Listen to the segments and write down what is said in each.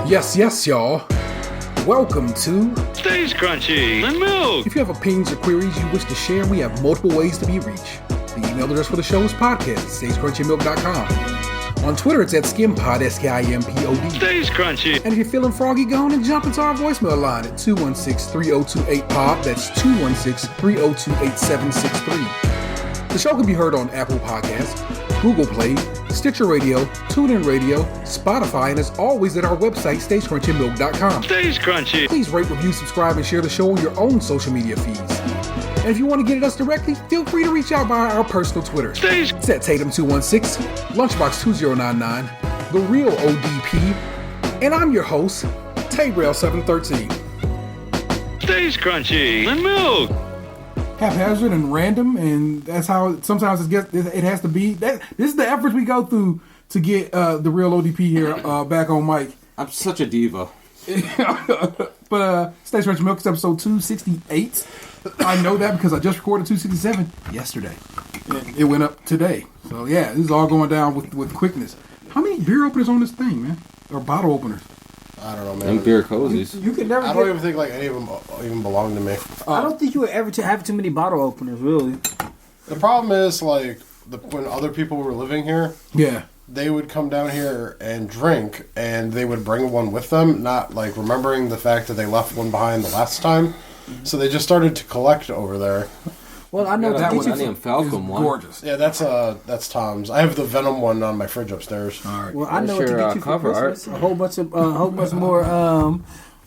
Yes, y'all. Welcome to Stays Crunchy and Milk. If you have opinions or queries you wish to share, we have multiple ways to be reached. The email address for the show is podcast@stayscrunchyandmilk.com. On Twitter, it's at skimpod, SKIMPOD. Stays Crunchy. And if you're feeling froggy, go on and jump into our voicemail line at 216-3028-POP. That's 216-3028-8763. The show can be heard on Apple Podcasts, Google Play, Stitcher Radio, TuneIn Radio, Spotify, and as always at our website, stayscrunchyandmilk.com. Stays Crunchy. Please rate, review, subscribe, and share the show on your own social media feeds. And if you want to get at us directly, feel free to reach out via our personal Twitter. Stays. It's at Tatum216, Lunchbox 2099, The Real ODP, and I'm your host, Tabrail713. Stays Crunchy and Milk. Haphazard and random, and that's how sometimes it has to be. This is the efforts we go through to get the Real ODP here back on mic. I'm such a diva. But Stays Crunchy Milk is episode 268. I know that because I just recorded 267 yesterday. It went up today. So yeah, this is all going down with quickness. How many beer openers on this thing, man? Or bottle openers? I don't know, man. And beer cozies. You can never. I don't even think like any of them even belong to me. I don't think you would ever have too many bottle openers, really. The problem is like when other people were living here, Yeah. they would come down here and drink, and they would bring one with them, not like remembering the fact that they left one behind the last time. So they just started to collect over there. Well, I know that that one. I named Falcon one. Gorgeous. Yeah, that's Tom's. I have the Venom one on my fridge upstairs. All right. Well, I know what Where's to your, get you for cover Christmas. art? A whole bunch more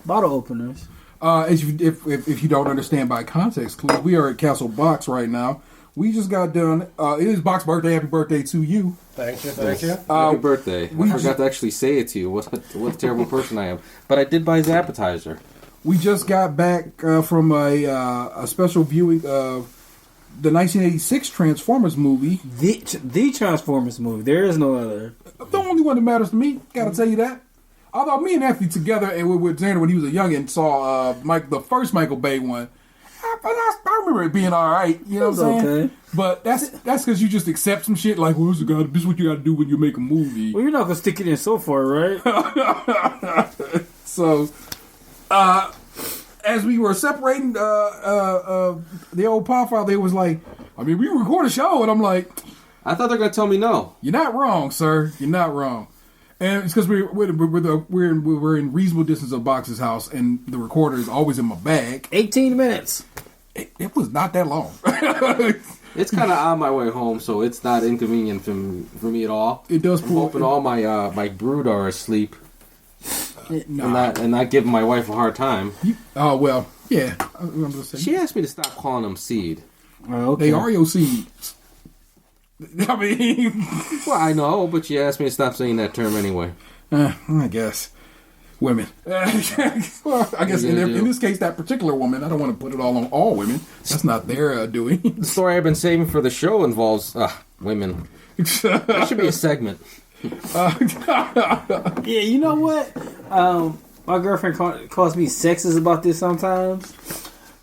bottle openers. If you don't understand by context clues, we are at Castle Box right now. We just got done. It is Box birthday. Happy birthday to you. Thank you. Happy birthday. I forgot to actually say it to you. What a terrible person I am. But I did buy his appetizer. We just got back from a special viewing of the 1986 Transformers movie. The Transformers movie. There is no other. The only one that matters to me. Gotta tell you that. Although me and Anthony together and we were with Xander when he was a youngin' saw the first Michael Bay one. I remember it being all right. You know what I'm saying? Okay. But that's because you just accept some shit like, well, this is what you got to do when you make a movie. Well, you're not gonna stick it in so far, right? So, as we were separating the old pop file, they was like, I mean, we record a show, and I'm like, I thought they were going to tell me no. You're not wrong, sir. You're not wrong. And it's because we're in reasonable distance of Box's house, and the recorder is always in my bag. 18 minutes. It was not that long. It's kind of on my way home, so it's not inconvenient for me at all. It does. I'm hoping all my brood are asleep. Nah. And not giving my wife a hard time. Oh, well, yeah. I'm just saying. She asked me to stop calling them seed. Okay. They are your seeds. I mean... Well, I know, but she asked me to stop saying that term anyway. I guess. Women. Well, I guess in this case, that particular woman, I don't want to put it all on all women. That's not their doing. The story I've been saving for the show involves women. That should be a segment. Yeah, you know what? My girlfriend calls me sexist about this sometimes.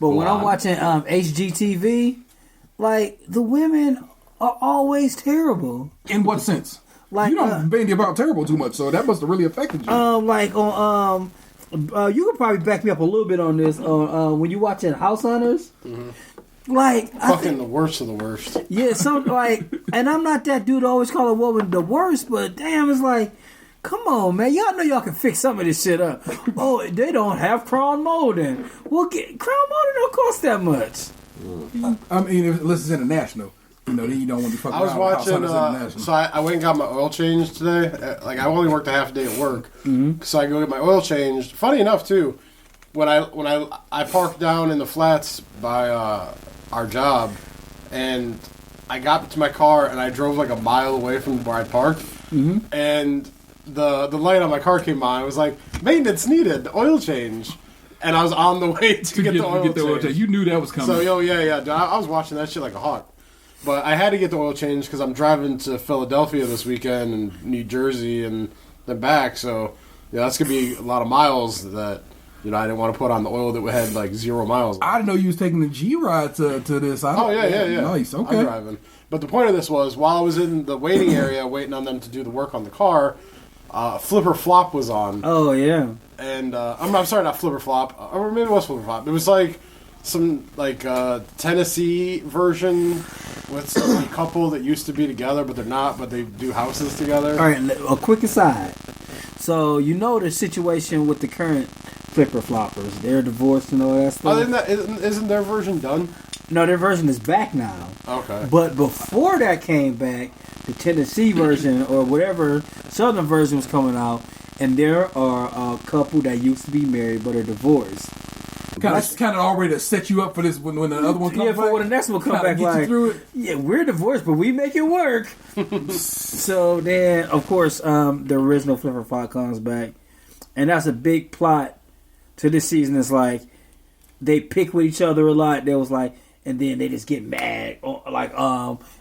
But when I'm watching HGTV, like, the women are always terrible. In what sense? Like, you don't bandy about terrible too much, so that must have really affected you. You could probably back me up a little bit on this. When you watching House Hunters, like, the worst of the worst. Yeah, so like, and I'm not that dude to always call a woman the worst, but damn, it's like, come on, man, y'all know y'all can fix some of this shit up. Oh, they don't have crown molding. Well, crown molding don't cost that much. I mean, unless it's international. You know, then you don't want to fuck around. I was watching, so I went and got my oil changed today. Like, I only worked a half a day at work, so I go get my oil changed. Funny enough, too, when I parked down in the flats by our job, and I got to my car, and I drove like a mile away from where I parked, and the light on my car came on. I was like, maintenance needed, oil change. And I was on the way to get the oil change. You knew that was coming. So, yeah. I was watching that shit like a hawk. But I had to get the oil change because I'm driving to Philadelphia this weekend and New Jersey and then back. So, yeah, that's going to be a lot of miles that, I didn't want to put on the oil that had like 0 miles. I didn't know you was taking the G-Ride to this. Yeah. Nice, okay. I'm driving. But the point of this was, while I was in the waiting area waiting on them to do the work on the car, Flipper Flop was on. Oh yeah. And I'm sorry, not Flipper Flop. Or maybe it was Flipper Flop. It was like some Tennessee version with a couple that used to be together, but they're not. But they do houses together. All right. A quick aside. So you know the situation with the current Flipper Floppers. They're divorced and all that stuff. Isn't their version done? No, their version is back now. Okay. But before that came back, the Tennessee version or whatever Southern version was coming out, and there are a couple that used to be married but are divorced. Kind of already to set you up for this when the other one comes back. Yeah, for when the next one comes back, get you through it. Yeah, we're divorced, but we make it work. So then, of course, the original Flipper Flop comes back, and that's a big plot to this season. It's like they pick with each other a lot. They was like, and then they just get mad, like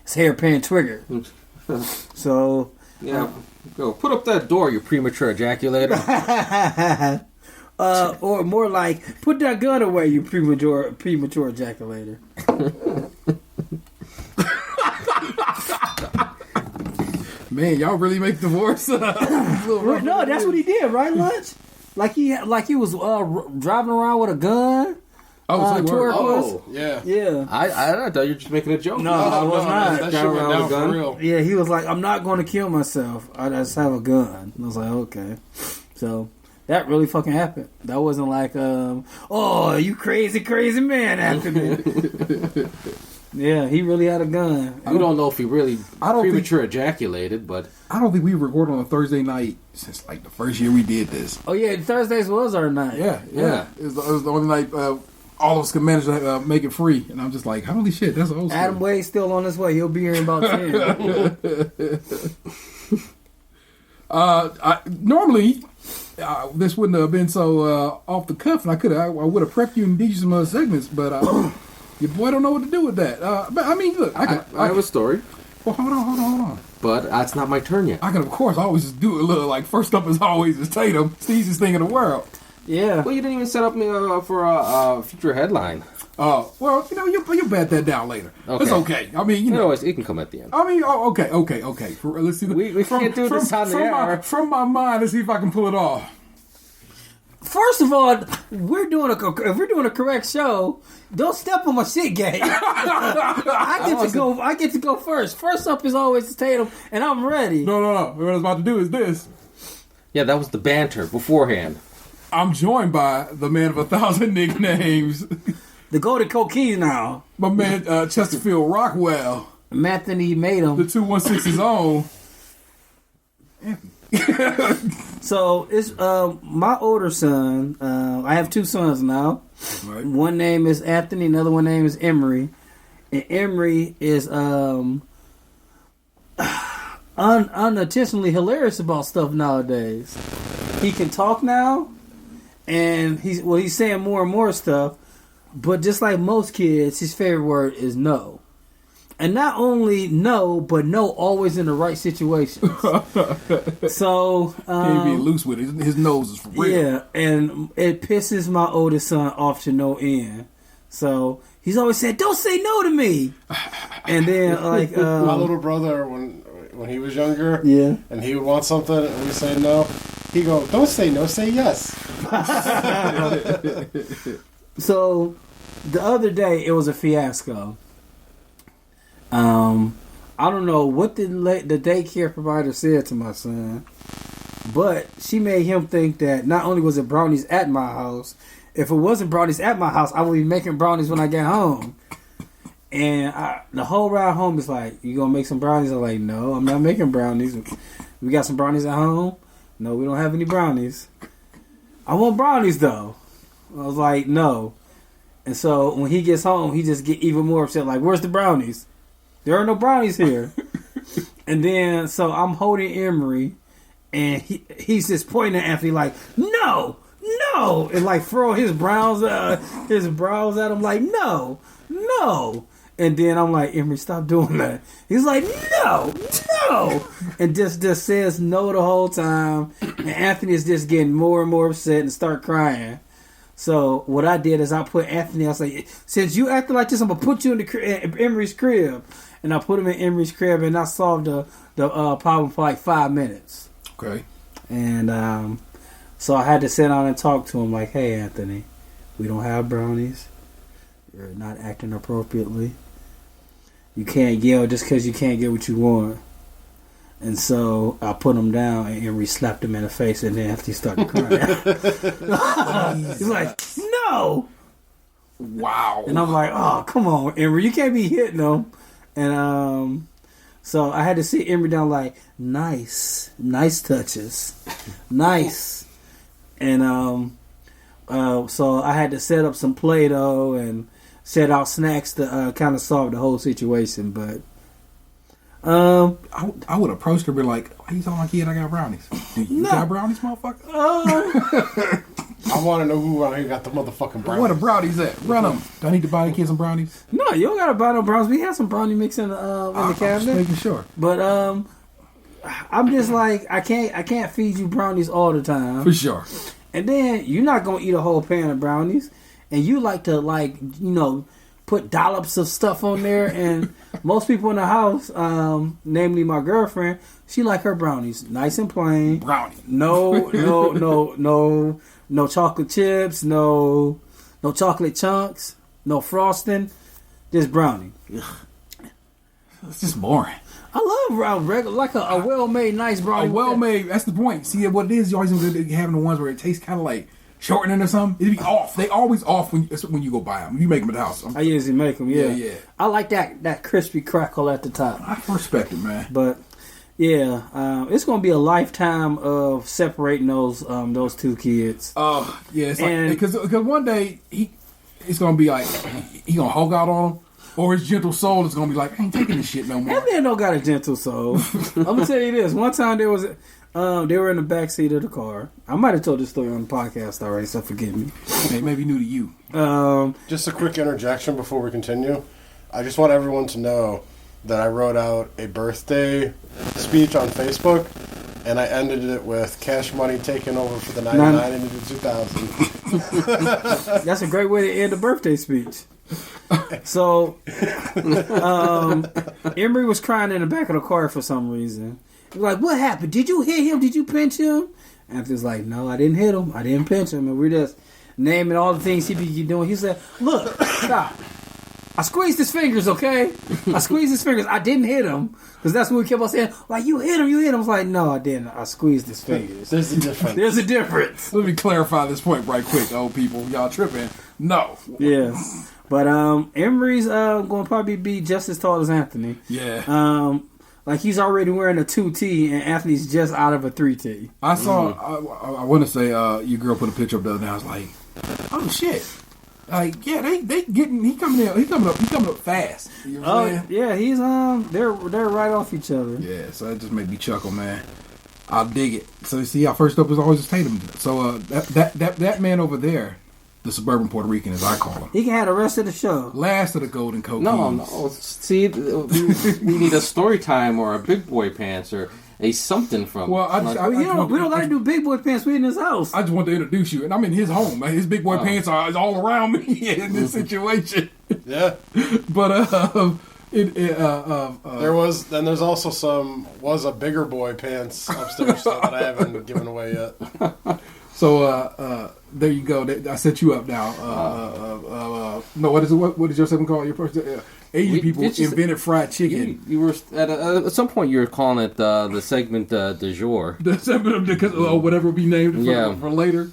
it's hairpin trigger. So yeah, go put up that door, you premature ejaculator. Or more like, put that gun away, you premature ejaculator. Man, y'all really make divorce? No, that's what he did, right, Lunch? Like he was driving around with a gun. Yeah. I thought you were just making a joke. No, I was not. That shit went down for real. Yeah, he was like, I'm not going to kill myself. I just have a gun. I was like, okay. So that really fucking happened. That wasn't like, oh, you crazy, crazy man after me. Yeah, he really had a gun. We don't know if he really premature ejaculated, but I don't think we recorded on a Thursday night since like the first year we did this. Oh yeah, Thursdays was our night. Yeah. It was the only night all of us could manage to make it free, and I'm just like, holy shit, that's old school. Adam Wade's still on his way. He'll be here in about 10. Normally, this wouldn't have been so off the cuff, and I would have prepped you and did you some other segments, but your boy don't know what to do with that. But I mean, look, I have a story. Well, hold on. But it's not my turn yet. I can, of course, always just do a little like first up is always is Tatum. It's the easiest thing in the world. Yeah. Well, you didn't even set up me for a future headline. Well, you bet that down later. Okay. It's okay. I mean, it can come at the end. I mean, okay. Let's see. We can't do this on the air. From my mind, let's see if I can pull it off. First of all, if we're doing a correct show, don't step on my shit, Gabe. I get to go first. First up is always Tatum, and I'm ready. No. What I was about to do is this. Yeah, that was the banter beforehand. I'm joined by the man of 1,000 nicknames. The Golden Coquille now. My man, Chesterfield Rockwell. Anthony made him. The 216's own. So, it's my older son. I have two sons now. Right. One name is Anthony, another one name is Emery. And Emery is unintentionally hilarious about stuff nowadays. He can talk now. And he's saying more and more stuff, but just like most kids, his favorite word is no. And not only no, but no always in the right situations. So can't be loose with it. His nose is for real. Yeah, and it pisses my oldest son off to no end. So he's always saying, "Don't say no to me." And then like my little brother when he was younger, yeah, and he would want something and we say no, he go, "Don't say no, say yes." So the other day it was a fiasco. I don't know what the daycare provider said to my son, but she made him think that not only was it brownies at my house, if it wasn't brownies at my house, I would be making brownies when I get home. And the whole ride home is like, "You gonna make some brownies?" I'm like, "No, I'm not making brownies. We got some brownies at home." "No, we don't have any brownies." "I want brownies though." I was like, "No." And so when he gets home, he just get even more upset. Like, "Where's the brownies? There are no brownies here." And then so I'm holding Emery, and he's just pointing at Anthony like, "No, no," and like throwing his brows at him like, "No, no." And then I'm like, "Emery, stop doing that." He's like, "No, no," and just says no the whole time. And Anthony is just getting more and more upset and start crying. So what I did is I put Anthony. I was like, "Since you acting like this, I'm gonna put you in Emery's crib." And I put him in Emery's crib, and I solved the problem for like 5 minutes. Okay. And so I had to sit down and talk to him like, hey, Anthony, we don't have brownies. You're not acting appropriately. You can't yell just because you can't get what you want. And so I put him down and Emery slapped him in the face, and then Anthony started crying. He's like, no! Wow. And I'm like, oh, come on, Emery, you can't be hitting him. And so I had to sit Emery down like, nice touches. Nice. And so I had to set up some Play-Doh and set out snacks to kind of solve the whole situation. But I would approach her and be like, why you telling my kid I got brownies? Do you got brownies, motherfucker? I want to know who around here got the motherfucking brownies. Where the brownies at? Run them. Do I need to buy the kids some brownies? No, you don't got to buy no brownies. We have some brownie mix in the cabinet. I'm just making sure. But I'm just like, I can't feed you brownies all the time. For sure. And then you're not gonna eat a whole pan of brownies, and you like to put dollops of stuff on there. And most people in the house, namely my girlfriend, she like her brownies nice and plain. Brownie. No chocolate chips, no chocolate chunks, no frosting, just brownie. It's just boring. I love regular, like a well-made, nice brownie. A well-made, that's the point. See, what it is, you always having the ones where it tastes kind of like shortening or something. It'd be off. They always off when you go buy them. You make them at the house. I usually make them, yeah. Yeah. I like that crispy crackle at the top. I respect it, man. But, yeah, it's going to be a lifetime of separating those two kids. Yeah, it's like, because one day, it's going to be like, he going to hog out on them. Or his gentle soul is gonna be like, I ain't taking this shit no more. That man don't got a gentle soul. I'm gonna tell you this. One time they were in the back seat of the car. I might have told this story on the podcast already, so forgive me. It may be new to you. Just a quick interjection before we continue. I just want everyone to know that I wrote out a birthday speech on Facebook, and I ended it with Cash Money taking over for the 99 into the 2000. That's a great way to end a birthday speech. So, Emery was crying in the back of the car for some reason. He was like, what happened? Did you hit him? Did you pinch him? Anthony's like, no, I didn't hit him. I didn't pinch him. And we're just naming all the things he be doing. He said, look, stop. I squeezed his fingers, okay? I squeezed his fingers. I didn't hit him. Because that's what we kept on saying. Like, you hit him. I was like, no, I didn't. I squeezed his fingers. There's a difference. There's a difference. Let me clarify this point right quick, old people. Y'all tripping. No. Yeah. But Emery's going to probably be just as tall as Anthony. Yeah. Like he's already wearing a 2T and Anthony's just out of a 3T. I saw. I want to say your girl put a picture up the other day. I was like, oh shit. Like yeah, they getting. He coming up fast. You know what I'm saying? Yeah, he's they're right off each other. Yeah, so that just made me chuckle, man. I'll dig it. So you see, our first up was always Tatum. So that man over there. The suburban Puerto Rican, as I call him. He can have the rest of the show. Last of the Golden Coke. No. See, we need a story time or a Big Boy Pants or a something from. Well, we don't got to do Big Boy Pants. We in his house. I just want to introduce you, and I'm in his home. His Big Boy Pants are all around me in this situation. Yeah, but there's also was a Bigger Boy Pants upstairs that I haven't given away yet. So there you go. I set you up now. No, what is it? What is your segment called? Your first Asian people invented fried chicken. You were at some point you were calling it the segment du jour. The segment because whatever will be named for later.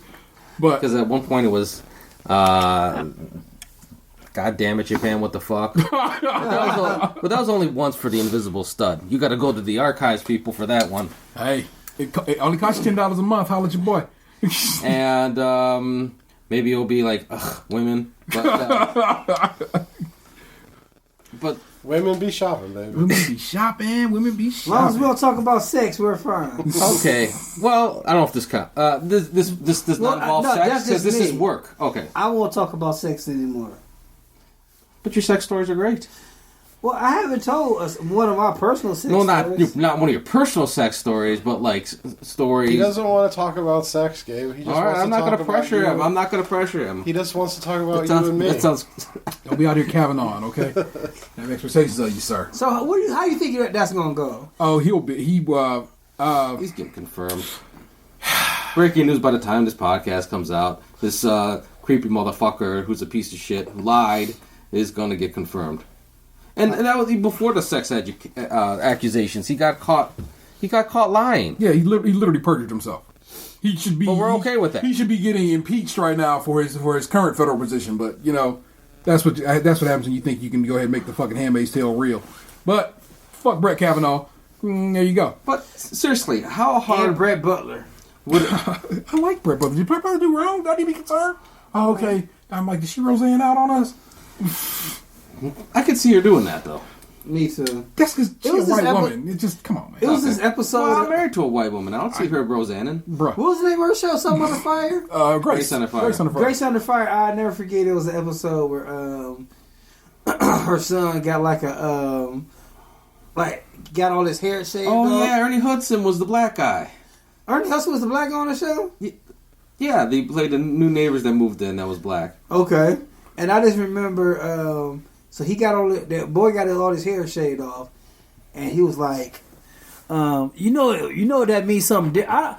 But because at one point it was. God damn it, Japan! What the fuck? But that was only once for the invisible stud. You got to go to the archives, people, for that one. Hey, it only costs you $10 a month. Holla at your boy. And maybe it'll be like women, but women be shopping, baby. Women be shopping. As long as we don't talk about sex, we're fine. Okay. Well, I don't know if this counts. This does not involve sex because this is work. Okay. I won't talk about sex anymore. But your sex stories are great. Well, I haven't told us one of my personal sex stories. Not one of your personal sex stories, but like stories. He doesn't want to talk about sex, Gabe. He just wants I'm not going to pressure him. You. I'm not going to pressure him. He just wants to talk about you and me. That sounds. Don't be out here Kavanaugh, okay? Have expectations of you, sir. So, how you think that's going to go? Oh, he'll be. He's getting confirmed. breaking news by the time this podcast comes out. This creepy motherfucker who's a piece of shit who lied is going to get confirmed. And that was before the sex accusations. He got caught lying. Yeah, he literally perjured himself. He should be. But we're okay with that. He should be getting impeached right now for his current federal position. But that's what happens when you think you can go ahead and make the fucking Handmaid's Tale real. But fuck Brett Kavanaugh. There you go. But seriously, how hard? And Brett Butler. I like Brett Butler. Did Brett Butler do wrong? Do I need to be concerned? Oh, okay. I'm like, did she Roseanne out on us? I could see her doing that though. Me too. That's because she's a white woman. It just come on, man. It was this episode. Well, I'm married to a white woman. I don't see her Roseanne. Bro. What was the name of her show? Something on the Fire? Grace Under Fire. Grace Under Fire. I never forget. It was an episode where her son got got all his hair shaved. Oh yeah, Ernie Hudson was the black guy. Ernie Hudson was the black guy on the show? Yeah, they played the new neighbors that moved in that was black. Okay. And I just remember, so he got that boy got all his hair shaved off, and he was like, you know that means something. I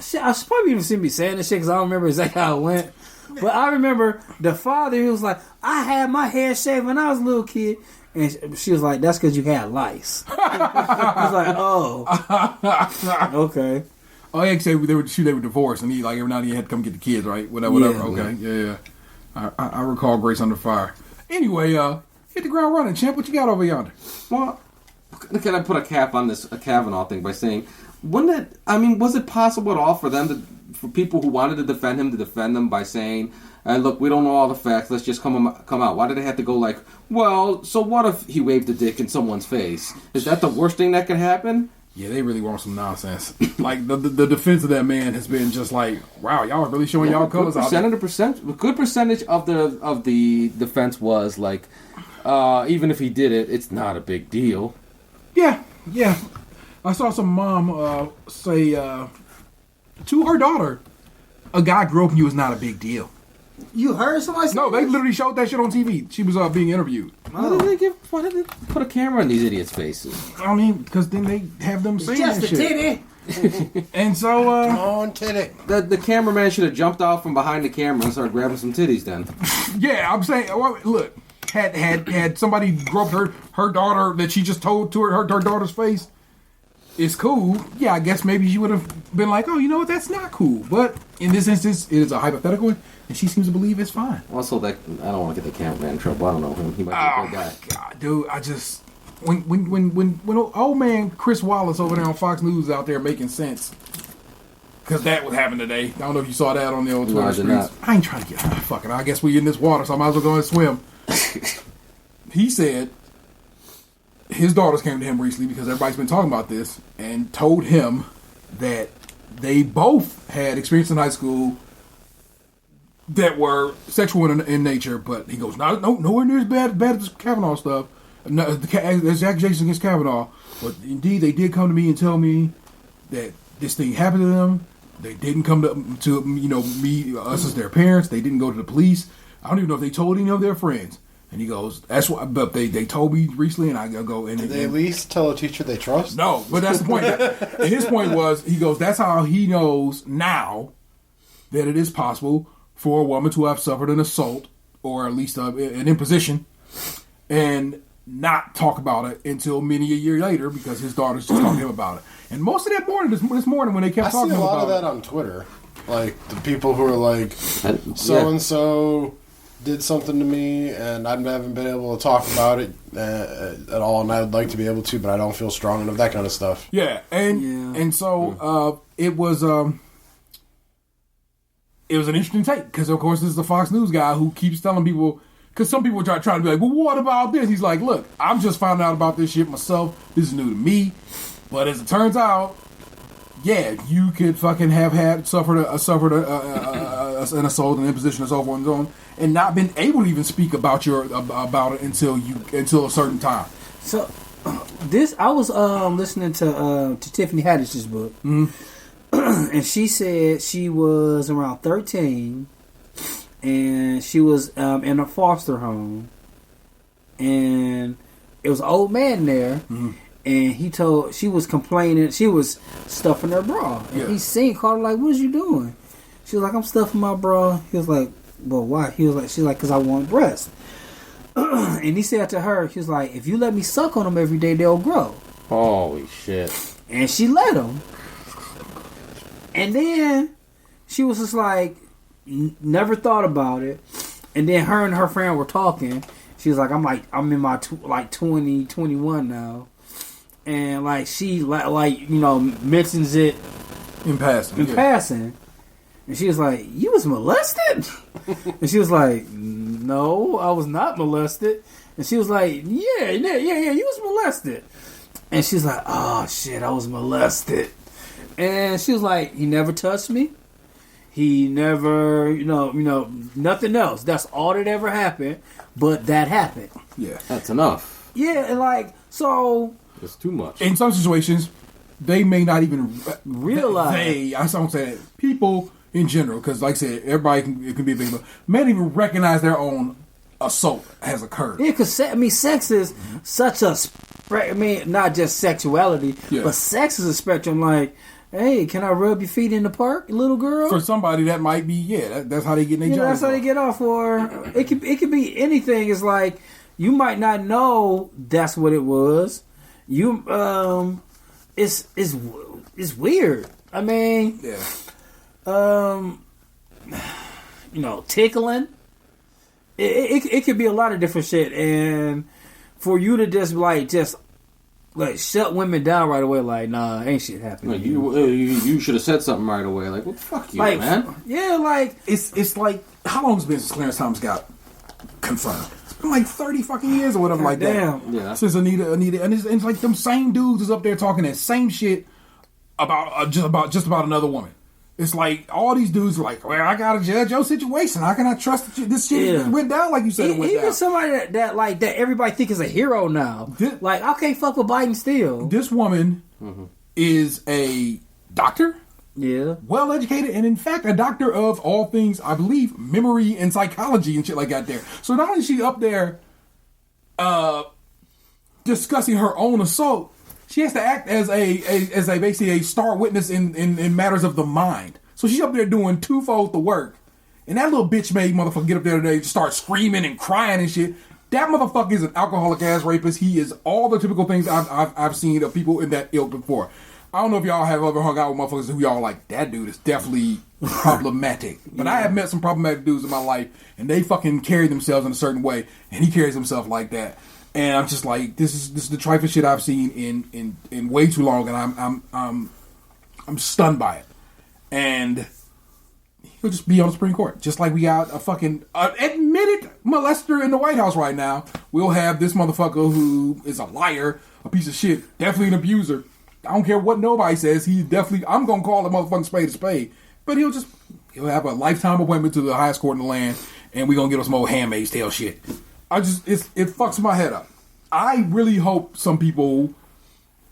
should probably even see me saying this shit because I don't remember exactly how it went. But I remember the father. He was like, I had my hair shaved when I was a little kid, and she was like, that's because you had lice. I was like, oh, okay. Oh, yeah, they were divorced, and he every now and then he had to come get the kids, right? Whatever. Yeah. Okay, yeah. I recall Grace Under Fire. Anyway, hit the ground running, champ. What you got over yonder? Well, can I put a cap on this Kavanaugh thing by saying, was it possible at all for people who wanted to defend him to defend them by saying, look, we don't know all the facts, let's just come out. Why did they have to go well, so what if he waved a dick in someone's face? Is that the worst thing that could happen? Yeah, they really want some nonsense. The defense of that man has been just wow, y'all are really showing y'all colors out there. A good percentage of the defense was even if he did it, it's not a big deal. Yeah. I saw some mom say to her daughter, a guy groping you is not a big deal. You heard somebody say No, they this? literally showed that shit on TV. She was being interviewed. Why did they put a camera in these idiots' faces? I mean, because then they have them saying Just that a shit. titty. And so, Come on, titty. The cameraman should have jumped off from behind the camera and started grabbing some titties then. yeah, I'm saying, look, had somebody groped her daughter that she just told to her daughter's face, it's cool. Yeah, I guess maybe she would have been like, oh, you know what, that's not cool. But in this instance, it is a hypothetical, and she seems to believe it's fine. Also, I don't want to get the cameraman in trouble. I don't know him. He might be a good guy. God, dude, I just when old man Chris Wallace over there on Fox News out there making sense, because that was happening today. I don't know if you saw that on the old Twitter I did not. streets. I ain't trying to get fucking. I guess we in this water, so I might as well go and swim. He said his daughters came to him recently because everybody's been talking about this and told him that they both had experience in high school that were sexual in nature, but he goes, nowhere near as bad as Kavanaugh stuff. No, there's accusations against Kavanaugh, but indeed they did come to me and tell me that this thing happened to them. They didn't come to me, us as their parents. They didn't go to the police. I don't even know if they told any of their friends. And he goes, that's why. But they told me recently, and I go. And did they at least tell a teacher they trust? No, but that's the point. His point was, he goes, that's how he knows now that it is possible for a woman to have suffered an assault or at least an imposition and not talk about it until many a year later because his daughters just talking to him about it. And most of that morning, this morning when they kept talking about it. I see a lot of that on Twitter. Like the people who are like, so-and-so did something to me and I haven't been able to talk about it at all, and I'd like to be able to, but I don't feel strong enough, that kind of stuff. Yeah, and so it was an interesting take, because of course this is the Fox News guy who keeps telling people, because some people trying to be like, well, what about this? He's like, look, I'm just finding out about this shit myself. This is new to me. But as it turns out, yeah, you could fucking have suffered an assault, an imposition, and so forth and so on, and not been able to even speak about it until a certain time. So this, I was listening to Tiffany Haddish's book, and she said she was around 13, and she was in a foster home, and it was an old man there. And she was complaining. She was stuffing her bra. And he called her like, "What is you doing?" She was like, "I'm stuffing my bra." He was like, "Well, why?" She's like, "Cause I want breasts." And he said to her, he was like, "If you let me suck on them every day, they'll grow." Holy shit. And she let him. And then she was just like, never thought about it. And then her and her friend were talking. She was like, I'm in my 20, 21 now. And like she mentions it in passing. And she was like, "You was molested?" And she was like, "No, I was not molested." And she was like, yeah, you was molested. And she's like, "Oh shit, I was molested." And she was like, "He never touched me. He never, nothing else. That's all that ever happened. But that happened." Yeah, that's enough. Yeah, and like so. It's too much. In some situations, they may not even realize. I don't say that. People in general, because like I said, it can be a thing, but may not even recognize their own assault has occurred. Yeah, because sex is such a. Not just sexuality, but sex is a spectrum. Like, hey, can I rub your feet in the park, little girl? For somebody, that might be that's how they get their job. That's how they get off. Or it could be anything. It's like you might not know that's what it was. You it's weird. I mean, tickling. It could be a lot of different shit, and for you to just shut women down right away, like, nah, ain't shit happening. You should have said something right away, like, what the fuck, man? Yeah, like it's like how long has it been since Clarence Thomas got confirmed? It's been like 30 fucking years or whatever, like that. Yeah. Since Anita, and it's like them same dudes is up there talking that same shit about just about another woman. It's like all these dudes are like, well, I gotta judge your situation. How can I trust that this shit went down like you said it went down? Even somebody that everybody think is a hero now. Like, I can't fuck with Biden still. This woman is a doctor. Yeah. Well educated, and in fact, a doctor of all things, I believe, memory and psychology and shit like that there. So not only is she up there discussing her own assault, she has to act as a basically a star witness in matters of the mind. So she's up there doing twofold the work. And that little bitch made motherfucker get up there today, start screaming and crying and shit. That motherfucker is an alcoholic ass rapist. He is all the typical things I've seen of people in that ilk before. I don't know if y'all have ever hung out with motherfuckers who y'all like, that dude is definitely problematic. But I have met some problematic dudes in my life, and they fucking carry themselves in a certain way, and he carries himself like that. And I'm just like, this is the trifling shit I've seen in way too long, and I'm stunned by it. And he'll just be on the Supreme Court, just like we got a fucking admitted molester in the White House right now. We'll have this motherfucker who is a liar, a piece of shit, definitely an abuser. I don't care what nobody says. He's definitely. I'm gonna call the motherfucking spade a spade. But he'll have a lifetime appointment to the highest court in the land, and we're gonna get us some old Handmaid's Tale shit. It fucks my head up. I really hope some people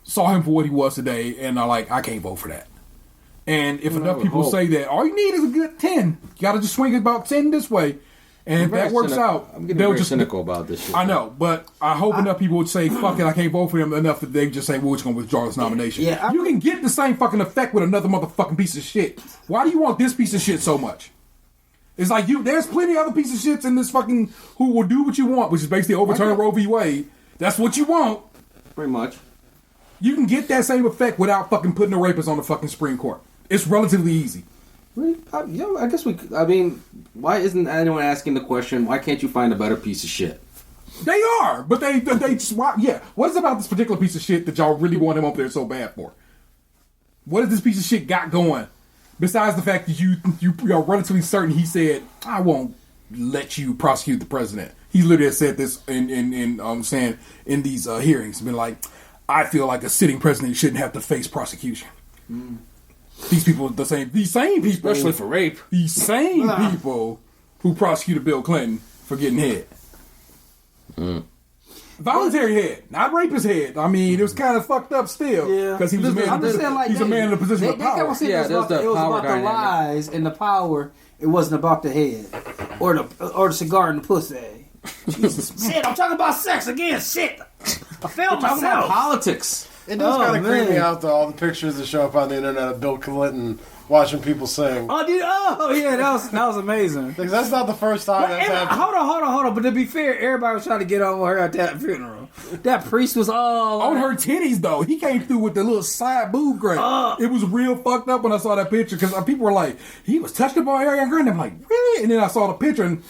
saw him for what he was today and are like, I can't vote for that. And if enough people say that, all you need is a good 10. You gotta just swing it about 10 this way. And if that works out, I'm getting very cynical about this shit. I know, but I hope enough people would say, fuck it, I can't vote for him enough that they just say, we're just going to withdraw this nomination. Yeah, you can get the same fucking effect with another motherfucking piece of shit. Why do you want this piece of shit so much? It's like, there's plenty of other pieces of shits in this fucking, who will do what you want, which is basically overturn Roe v. Wade. That's what you want. Pretty much. You can get that same effect without fucking putting a rapist on the fucking Supreme Court. It's relatively easy. I guess why isn't anyone asking the question, why can't you find a better piece of shit? They are, but they just, what is it about this particular piece of shit that y'all really want him up there so bad for? What has this piece of shit got going? Besides the fact that you are relatively certain he said, I won't let you prosecute the president. He literally said this in these hearings, been like, I feel like a sitting president shouldn't have to face prosecution. These people, these same people, especially for rape. These same people who prosecuted Bill Clinton for getting head. Voluntary head, not rapist head. I mean, it was kind of fucked up still. Yeah, because he was a man. He's a man in a position of power. It was about the lies and the power. It wasn't about the head or the cigar and the pussy. Jesus, shit! I'm talking about sex again. Shit. I failed Talking about myself. politics. It does kind of creep man. me out, though, all the pictures that show up on the internet of Bill Clinton watching people sing. Oh, dude, yeah, that was amazing. Because that's not the first time that's happened. Hold on. But to be fair, everybody was trying to get on with her at that funeral. That priest was all On her titties, though. He came through with the little side boob grape. It was real fucked up when I saw that picture because people were like, he was touched by Ariana Grande. I'm like, really? And then I saw the picture and,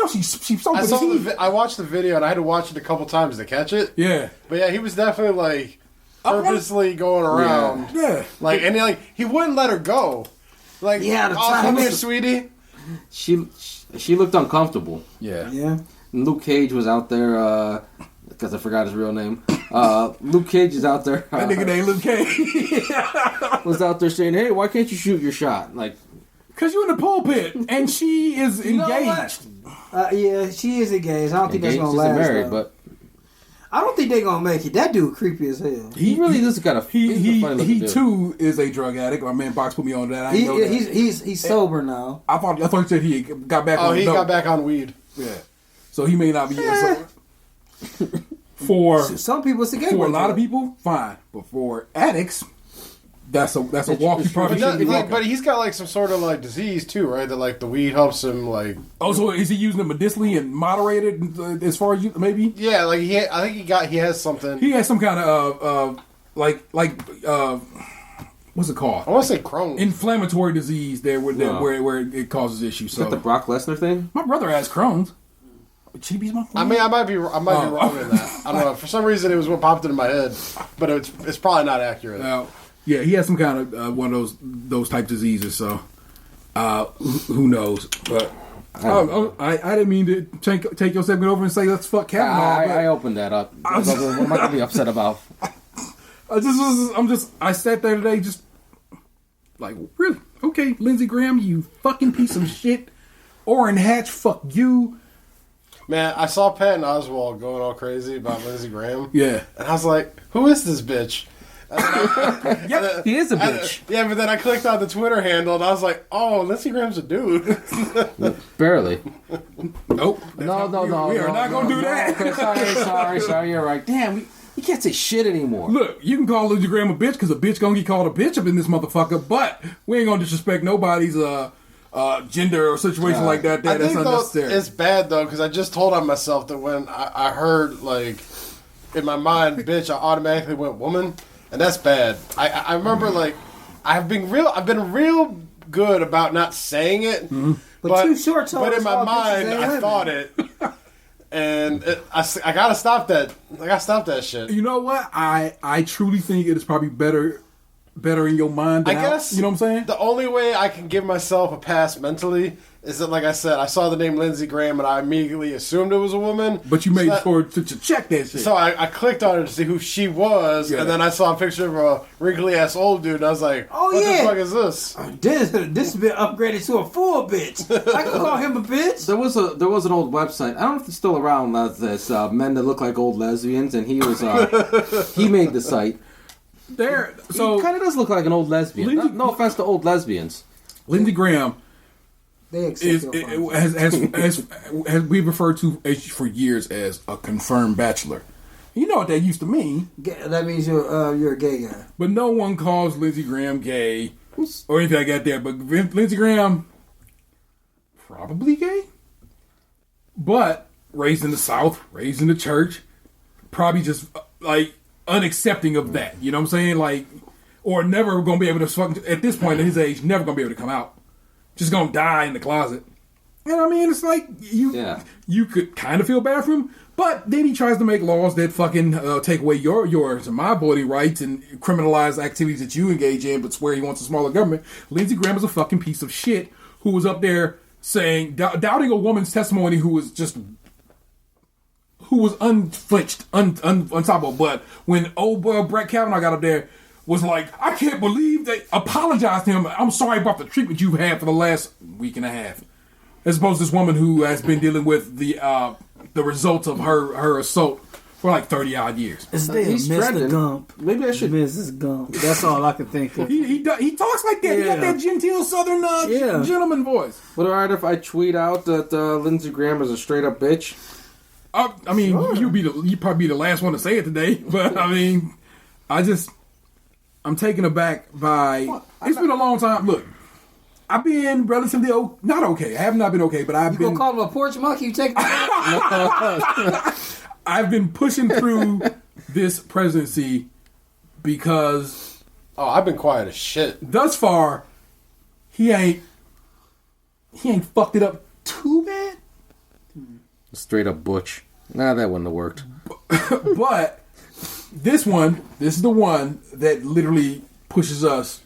she's so petite. I watched the video and I had to watch it a couple times to catch it. Yeah. But yeah, he was definitely like purposely going around. Yeah. Like, and he wouldn't let her go. Like, Yeah, the oh, time. come here, sweetie. She looked uncomfortable. Yeah. Yeah. And Luke Cage was out there, because I forgot his real name. Luke Cage is out there. That nigga named Luke Cage. Was out there saying, hey, why can't you shoot your shot? Like, Because you're in the pulpit and she is know what? engaged. Yeah, she is engaged. I don't think that's engaged gonna isn't last. married, though. but I don't think they're gonna make it. That dude creepy as hell. he really does got a He funny looking dude. too is a drug addict. My man Box put me on that. I didn't know that. He's sober now. I thought you said he got back Oh, on he dope. got back on weed. Yeah. So he may not be for Some people it's a gateway for a lot of drug. people, fine. But for addicts, that's a walk you probably But, shouldn't be walking. but he's got like some sort of like disease too, right? That like the weed helps him like. Oh, so is he using it medicinally and moderated as far as you maybe? Yeah, like I think he has something. He has some kind of what's it called? I want to say Crohn's. Inflammatory disease there Wow. where it causes issues. Is that the So Brock Lesnar thing? my brother has Crohn's. Chibi's my I mean, I might be wrong in that. I don't know. For some reason, it was what popped into my head, but it's probably not accurate. Yeah, he has some kind of one of those type diseases. So who knows? But I didn't mean to take your segment over and say let's fuck Kavanaugh. I opened that up. What am I going to be upset about? I sat there today just like, really? Okay, Lindsey Graham, you fucking piece of shit. Orrin Hatch, fuck you. Man, I saw Patton Oswalt going all crazy about Lindsey Graham. Yeah. And I was like, who is this bitch? Yep. He is a bitch. Yeah, but then I clicked on the Twitter handle and I was like, oh, Lindsey Graham's a dude. Barely. Nope. No. We are not going to do that. Okay, sorry. You're right. Damn, we can't say shit anymore. Look, you can call Lindsey Graham a bitch because a bitch going to get called a bitch up in this motherfucker, but we ain't going to disrespect nobody's gender or situation like that. I That's think though, unnecessary. it's bad though because I just told on myself that when I heard like in my mind bitch, I automatically went woman, and that's bad. I remember like I've been real good about not saying it, But Too Short told but us in my all bitches mind ain't I women. thought it, and I gotta stop that. I gotta stop that shit. You know what? I truly think it is probably better in your mind than I out. guess You know what I'm saying? The only way I can give myself a pass mentally is that, like I said, I saw the name Lindsey Graham and I immediately assumed it was a woman. But you made sure to check that shit. So I clicked on her to see who she was, Yeah. and then I saw a picture of a wrinkly ass old dude, and I was like, Oh, "What yeah. the fuck is this?" This has been upgraded to a full bitch. I can call him a bitch. There was an old website. I don't know if it's still around. That's men that look like old lesbians, and he was he made the site. There, He so kind of does look like an old lesbian. Lindsey- No offense to old lesbians. Lindsey Graham They accept has we referred to for years as a confirmed bachelor. You know what that used to mean, That means you're a gay guy. but no one calls Lindsey Graham gay or anything like that. There, but Lindsey Graham probably gay, but raised in the South, raised in the church, probably just like unaccepting of that. You know what I'm saying? Like, or never gonna be able to fuck at this point in his age, never gonna be able to come out. Just gonna die in the closet. And I mean, it's like you could kind of feel bad for him, but then he tries to make laws that fucking take away yours and my voting rights and criminalize activities that you engage in, but swear he wants a smaller government. Lindsey Graham is a fucking piece of shit who was up there saying, doubting a woman's testimony who was unflinched, unstoppable. But when old boy Brett Kavanaugh got up there, was like, I can't believe they apologized to him. I'm sorry about the treatment you've had for the last week and a half. As opposed to this woman who has been dealing with the results of her assault for like 30-odd years. It's there, He's Mr. trending. Gump. Maybe I should. Mrs. Gump. That's all I can think of. He talks like that. He got Yeah. that genteel southern gentleman voice. Would it alright if I tweet out that Lindsey Graham is a straight up bitch? I mean, you'd probably be the last one to say it today, but I mean, I'm taken aback by. It's been a long time. Look, I've been relatively not okay. I have not been okay, but I've been. You gonna call him a porch monkey? You take. I've been pushing through this presidency because. Oh, I've been quiet as shit. Thus far, he ain't fucked it up too bad. Straight up butch. Nah, that wouldn't have worked. But this is the one that literally pushes us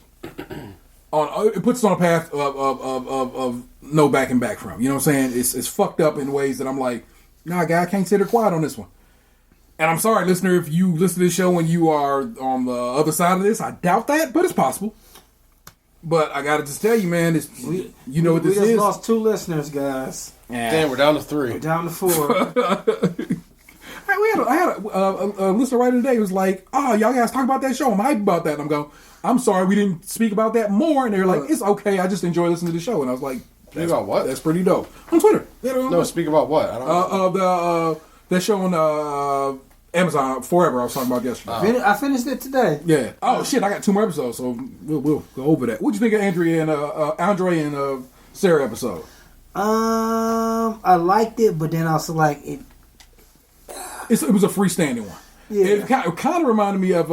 on. It puts us on a path of no backing back from. You know what I'm saying? It's fucked up in ways that I'm like, nah, guy, I can't sit here quiet on this one. And I'm sorry, listener, if you listen to this show and you are on the other side of this, I doubt that, but it's possible. But I gotta just tell you, man, you know what this is. We just lost 2 listeners, guys. Yeah. Damn, we're down to 3. We're down to 4. I had a listener right today who was like, "Oh, y'all guys talk about that show. I'm hyped about that." And I'm going, "I'm sorry, we didn't speak about that more." And they're like, "It's okay. I just enjoy listening to the show." And I was like, Speak about what? That's pretty dope. On Twitter. No, speak about what? I don't know. That show on Amazon Forever. I was talking about yesterday. I finished it today. Yeah. Oh shit! I got 2 more episodes, so we'll go over that. What'd you think of Andre and Sarah episode? I liked it, but then also like it. It was a freestanding one. Yeah. It kind of reminded me of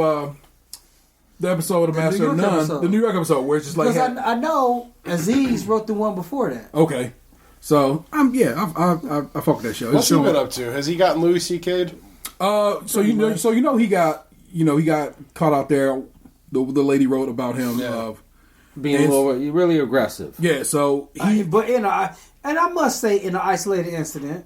the episode of Master of None, the New York episode, where it's just like. Because I know Aziz wrote the one before that. Okay. So I fuck with that show. What's he been up to? Has he gotten Louis C.K'd? So he got caught out there. The lady wrote about him being a little really aggressive. Yeah. So and I must say, in an isolated incident,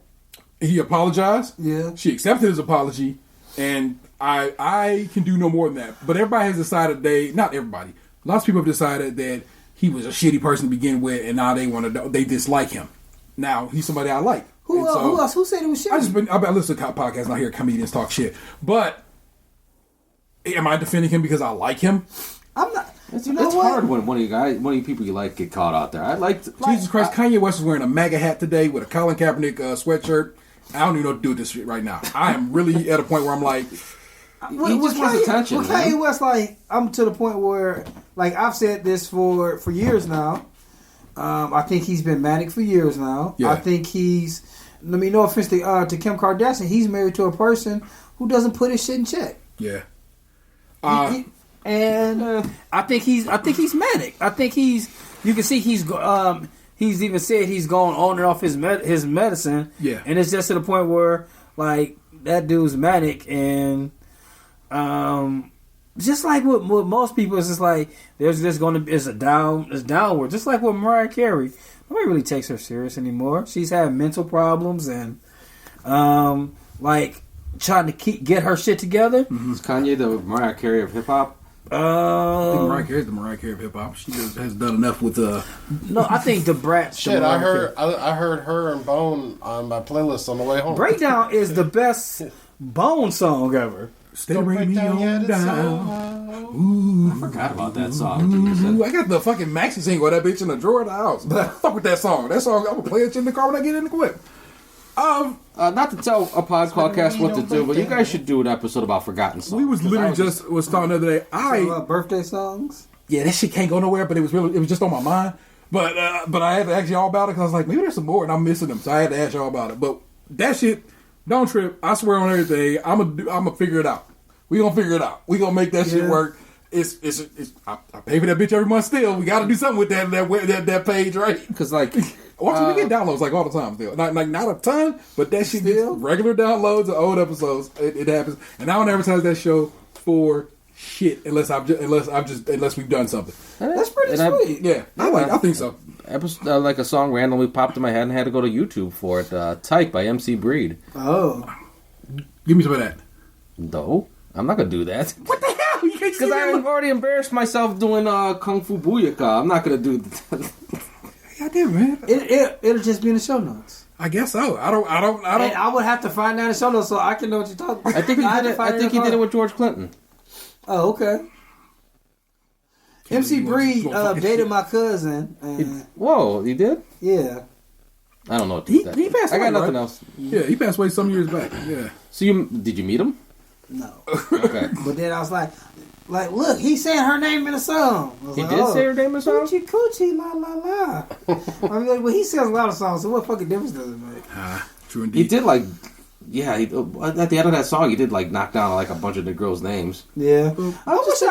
he apologized. Yeah. She accepted his apology, and I can do no more than that. But everybody has decided not everybody. Lots of people have decided that he was a shitty person to begin with, and now they dislike him. Now he's somebody I like. Who else? Who said he was shitty? I listen to podcasts and I hear comedians talk shit. But am I defending him because I like him? I'm not. It's hard when one of you people you like get caught out there. Jesus Christ, Kanye West is wearing a MAGA hat today with a Colin Kaepernick sweatshirt. I don't even know what to do with this shit right now. I am really at a point where I'm like, he just wants attention. Well, Kanye West, like, I'm to the point where, like, I've said this for years now. I think he's been manic for years now. Yeah. I think no offense to Kim Kardashian, he's married to a person who doesn't put his shit in check. Yeah. I think he's manic. I think you can see he's even said he's going on and off his medicine. Yeah. And it's just to the point where, like, that dude's manic, and just like with most people, it's just like it's downward. Just like with Mariah Carey, nobody really takes her serious anymore. She's had mental problems and like trying to get her shit together. Mm-hmm. Is Kanye the Mariah Carey of hip hop? I think Mariah Carey's the Mariah Carey of hip hop. She has done enough with No, I think the Bratz. Shit, I heard her and Bone on my playlist on the way home. Breakdown is the best Bone song ever. Stay bring me on down. Ooh, I forgot about that song. I got the fucking maxi single of that bitch in the drawer of the house. Fuck with that song. That song, I'm gonna play it in the car when I get in the clip. Not to tell a podcast what to do, but you guys should do an episode about forgotten songs. We was literally was talking the other day. Birthday songs. Yeah, that shit can't go nowhere. But it was just on my mind. But I had to ask y'all about it because I was like, maybe there's some more and I'm missing them. So I had to ask y'all about it. But that shit, don't trip. I swear on everything. I'm gonna figure it out. We gonna figure it out. We gonna make that shit work. I pay for that bitch every month still. We got to do something with that page, right? Because like. We get downloads like all the time still. Not a ton, but that shit gets regular downloads of old episodes. It happens, and I don't advertise that show for shit unless we've done something. That's pretty sweet. Yeah, I think so. Episode, like a song randomly popped in my head and had to go to YouTube for it. Tyke by MC Breed. Oh, give me some of that. No, I'm not gonna do that. What the hell? You can't. Because I've already embarrassed myself doing Kung Fu Booyaka. I'm not gonna do that. God damn, man. It'll just be in the show notes. I guess so. I don't. And I would have to find that in the show notes so I can know what you're talking about. I think he did it with George Clinton. Oh, okay. MC Breed dated my cousin. Whoa, he did? Yeah. I don't know what to He do. passed I away, got nothing right? else. Yeah, he passed away some years back. Yeah. So did you meet him? No. Okay. But then I was like, look, he said her name in the song. I was He like, did say her name in the song? Coochie, coochie, la, la, la. I mean, well, he says a lot of songs, so what fucking difference does it make? True indeed. He did like, yeah. At the end of that song, he did like knock down like a bunch of the girls' names. Yeah. I wish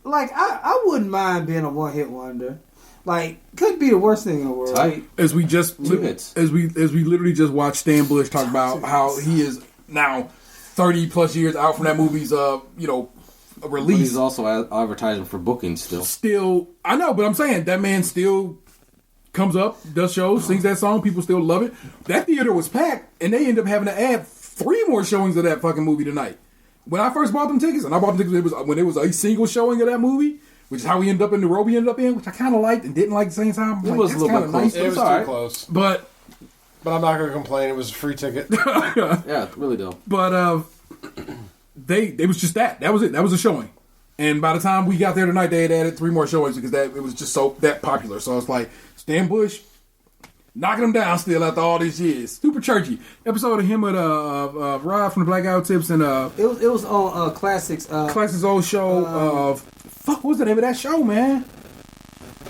I wouldn't mind being a one-hit wonder. Like, could be the worst thing in the world. Tight. As we just Two hits. as we literally just watched Stan Bush talk about how he is now 30 plus years out from that movie's But release. he's also advertising for bookings still. Still, I know, but I'm saying that man still comes up, does shows, sings that song. People still love it. That theater was packed, and they end up having to add 3 more showings of that fucking movie tonight. When I first bought them tickets, and I bought them tickets when it was a single showing of that movie, which is how we ended up in the row we ended up in, which I kind of liked and didn't like at the same time. It was a little bit close. It was all too right. close. But I'm not going to complain. It was a free ticket. Yeah, really though. But they was just that. That was it. That was a showing. And by the time we got there tonight, they had added 3 more showings because it was just so that popular. So it's like Stan Bush knocking them down still after all these years. Super churchy episode of him with Rod from the Black Eyed Tips and It was on Classics. Classics old show of fuck. What was the name of that show, man?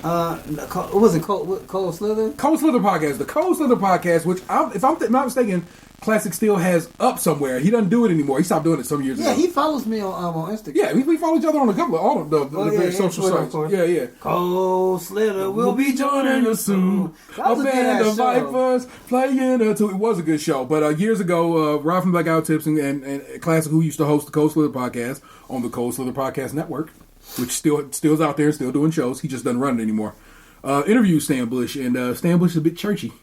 What was it? Cold Slither? Cold Slither podcast. The Cold Slither podcast, which if I'm not mistaken, Classic still has up somewhere. He doesn't do it anymore. He stopped doing it some years ago. Yeah, he follows me on Instagram. Yeah, we follow each other on a couple of all of the various social Twitter, sites. Yeah. Cold Slither will be joining us soon. That A was a band good of vipers playing a tune. It was a good show. But years ago, Rob from Black Eyed Tips and Classic, who used to host the Cold Slither podcast on the Cold Slither Podcast Network, which still's out there, still doing shows. He just doesn't run it anymore. Interviewed Stan Bush, and Stan Bush is a bit churchy.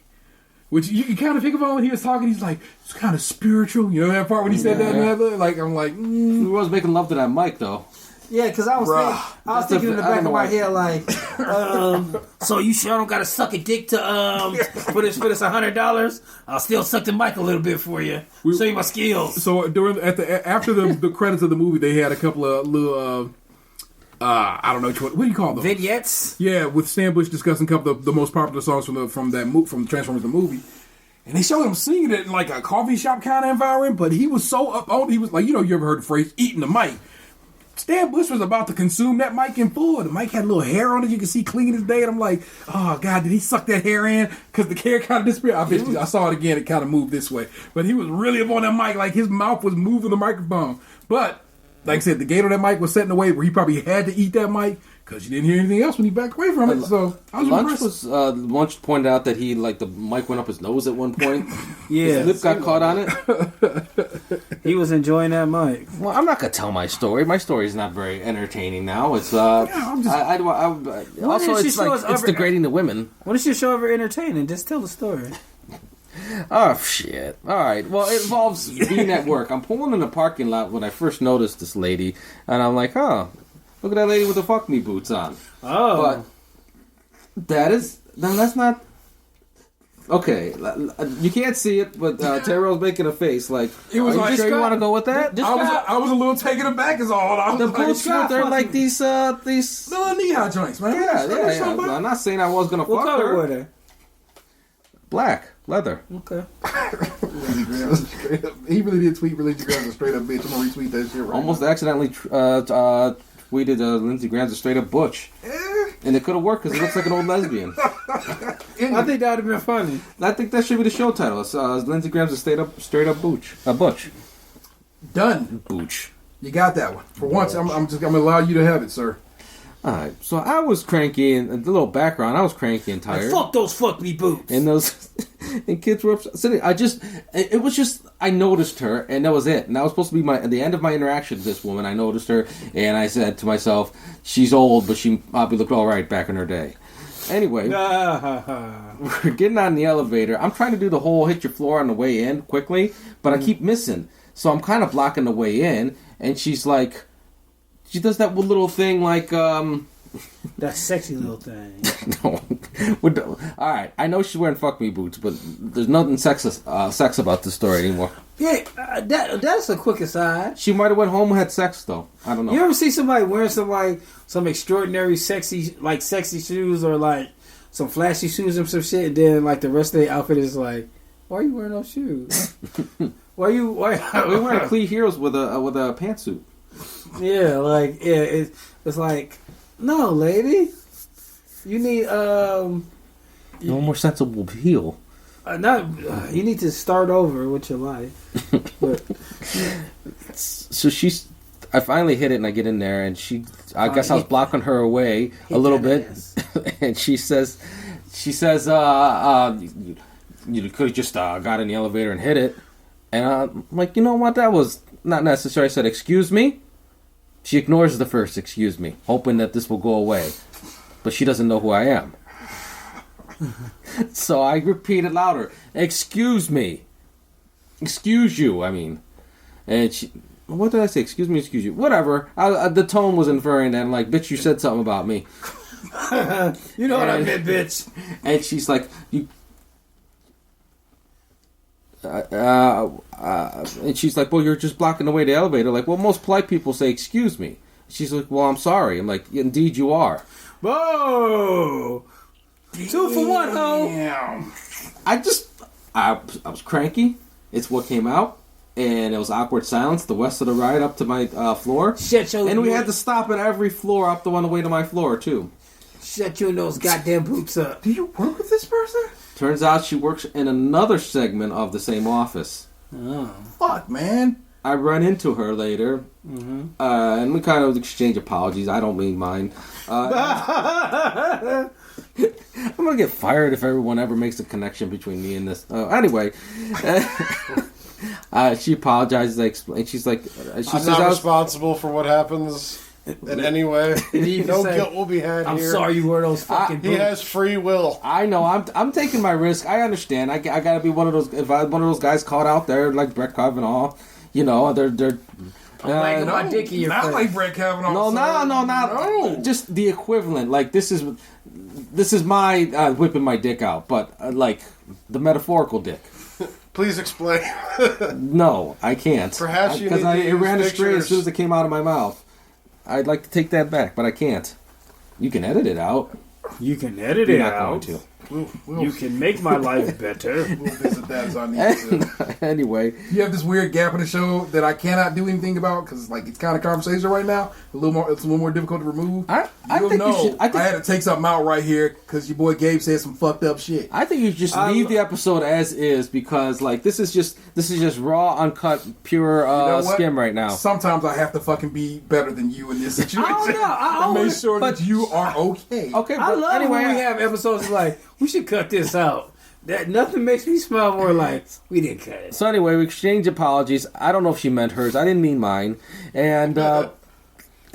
Which you can kind of think about when he was talking. He's like, it's kind of spiritual. You know that part when he said that? Like, I'm like, He was making love to that mic though. Yeah, because I was thinking in the back of my head, like, so you sure don't got to suck a dick to for this $100? I'll still suck the mic a little bit for you. Show you my skills. So after the credits of the movie, they had a couple of little I don't know what do you call them? Vignettes. Yeah, with Stan Bush discussing a couple of the most popular songs from Transformers the movie, and they showed him singing it in like a coffee shop kind of environment. But he was so up on. He was like, you ever heard the phrase "eating the mic"? Stan Bush was about to consume that mic in full. The mic had a little hair on it. You can see clean as day. And I'm like, oh God, did he suck that hair in? Because the hair kind of disappeared. I saw it again. It kind of moved this way, but he was really up on that mic. Like his mouth was moving the microphone, but. Like I said, the gate on that mic was set in a way where he probably had to eat that mic because you didn't hear anything else when he backed away from it. So I was impressed. Lunch pointed out that he the mic went up his nose at one point. Yeah, his lip got caught on it. He was enjoying that mic. Well, I'm not gonna tell my story. My story is not very entertaining now. It's it's degrading to women. What is your show ever entertaining? Just tell the story. Oh, shit. All right. Well, it involves being at work. I'm pulling in the parking lot when I first noticed this lady, and I'm like, oh, look at that lady with the fuck me boots on. Oh. But that's not... Okay, you can't see it, but Terrell's making a face like, it was like, you want to go with that? I was a little taken aback is all. The boots, they're like these little knee-high joints, man. Yeah. I'm not saying I was going to fuck her. What color were they? Black. Leather. Okay. He really did tweet Lindsey Graham's a straight up bitch. I'm gonna retweet that shit right Almost now. accidentally tweeted Lindsey Graham's a straight up butch. And it could have worked because it looks like an old lesbian. I think that would have been funny. I think that should be the show title. It's Lindsey Graham's a straight up butch. A butch. Done. Butch. You got that one. For once, I'm gonna allow you to have it, sir. Alright, so I was cranky, and a little background, I was cranky and tired. Fuck those fuck me boots. And kids were sitting. I noticed her, and that was it. And that was supposed to be the end of my interaction with this woman. I noticed her, and I said to myself, she's old, but she probably looked alright back in her day. Anyway, we're getting on the elevator. I'm trying to do the whole hit your floor on the way in quickly, but I keep missing. So I'm kind of blocking the way in, and she's like... She does that little thing like, That sexy little thing. No. Alright, I know she's wearing fuck me boots, but there's nothing sex about this story anymore. Yeah, that's a quick aside. She might have went home and had sex, though. I don't know. You ever see somebody wearing some extraordinary sexy shoes or some flashy shoes and some shit. And then like the rest of the outfit is like, why are you wearing those shoes? Why we wearing Clee Heroes with a pantsuit. Yeah, like it's like, no, lady, you need no more sensible heel. You need to start over with your life. But so I finally hit it, and I get in there, and I guess I was blocking her away a little bit, and she says, you could have just got in the elevator and hit it, and I'm like, you know what, that was not necessary. I said, excuse me. She ignores the first excuse me, hoping that this will go away, but she doesn't know who I am. So I repeated louder, excuse me. Excuse you, I mean. And she, what did I say? Excuse me, excuse you. Whatever. The tone was inferring that, like, bitch, you said something about me. You know what I meant, bitch. And she's like, and she's like, well, you're just blocking the way to the elevator. Like, well, most polite people say, excuse me. She's like, well, I'm sorry. I'm like, indeed you are. Whoa! 2 for 1, ho! I was cranky. It's what came out. And it was awkward silence the rest of the ride up to my floor. And we had to stop at every floor up on the way to my floor, too. Shut you in those goddamn boots up. Do you work with this person? Turns out she works in another segment of the same office. Oh. Fuck, man. I run into her later, and we kind of exchange apologies. I don't mean mine. I'm going to get fired if everyone ever makes a connection between me and this. Anyway, she apologizes. And she's like, I'm not responsible for what happens in any way. No guilt will be had I'm here. I'm sorry you wear those fucking boots. He has free will. I know. I'm taking my risk. I understand. I got to be one of those. If I'm one of those guys caught out there like Brett Kavanaugh, you know, they're. Like my dick in your face. Not like Brett Kavanaugh. No, not just the equivalent. Like this is my whipping my dick out, but like the metaphorical dick. Please explain. No, I can't. Perhaps you because need to it ran use straight as pictures. soon as it came out of my mouth. I'd like to take that back, but I can't. You can edit it out. You can edit You're it not out. going to. You can make my life better. We'll visit that as I need to. Anyway, You have this weird gap in the show that I cannot do anything about because like it's kind of conversation right now. It's a little more difficult to remove. I You'll think know. you should. I had to take something out right here because your boy Gabe said some fucked up shit. I think you just leave the episode as is because like this is just raw, uncut, pure You know what? skim right now. Sometimes I have to fucking be better than you in this situation. I to make always- sure that you are okay. Okay, I but love anyway, when we have episodes like, we should cut this out. That nothing makes me smile more like, we didn't cut it. So anyway, we exchanged apologies. I don't know if she meant hers. I didn't mean mine. And Been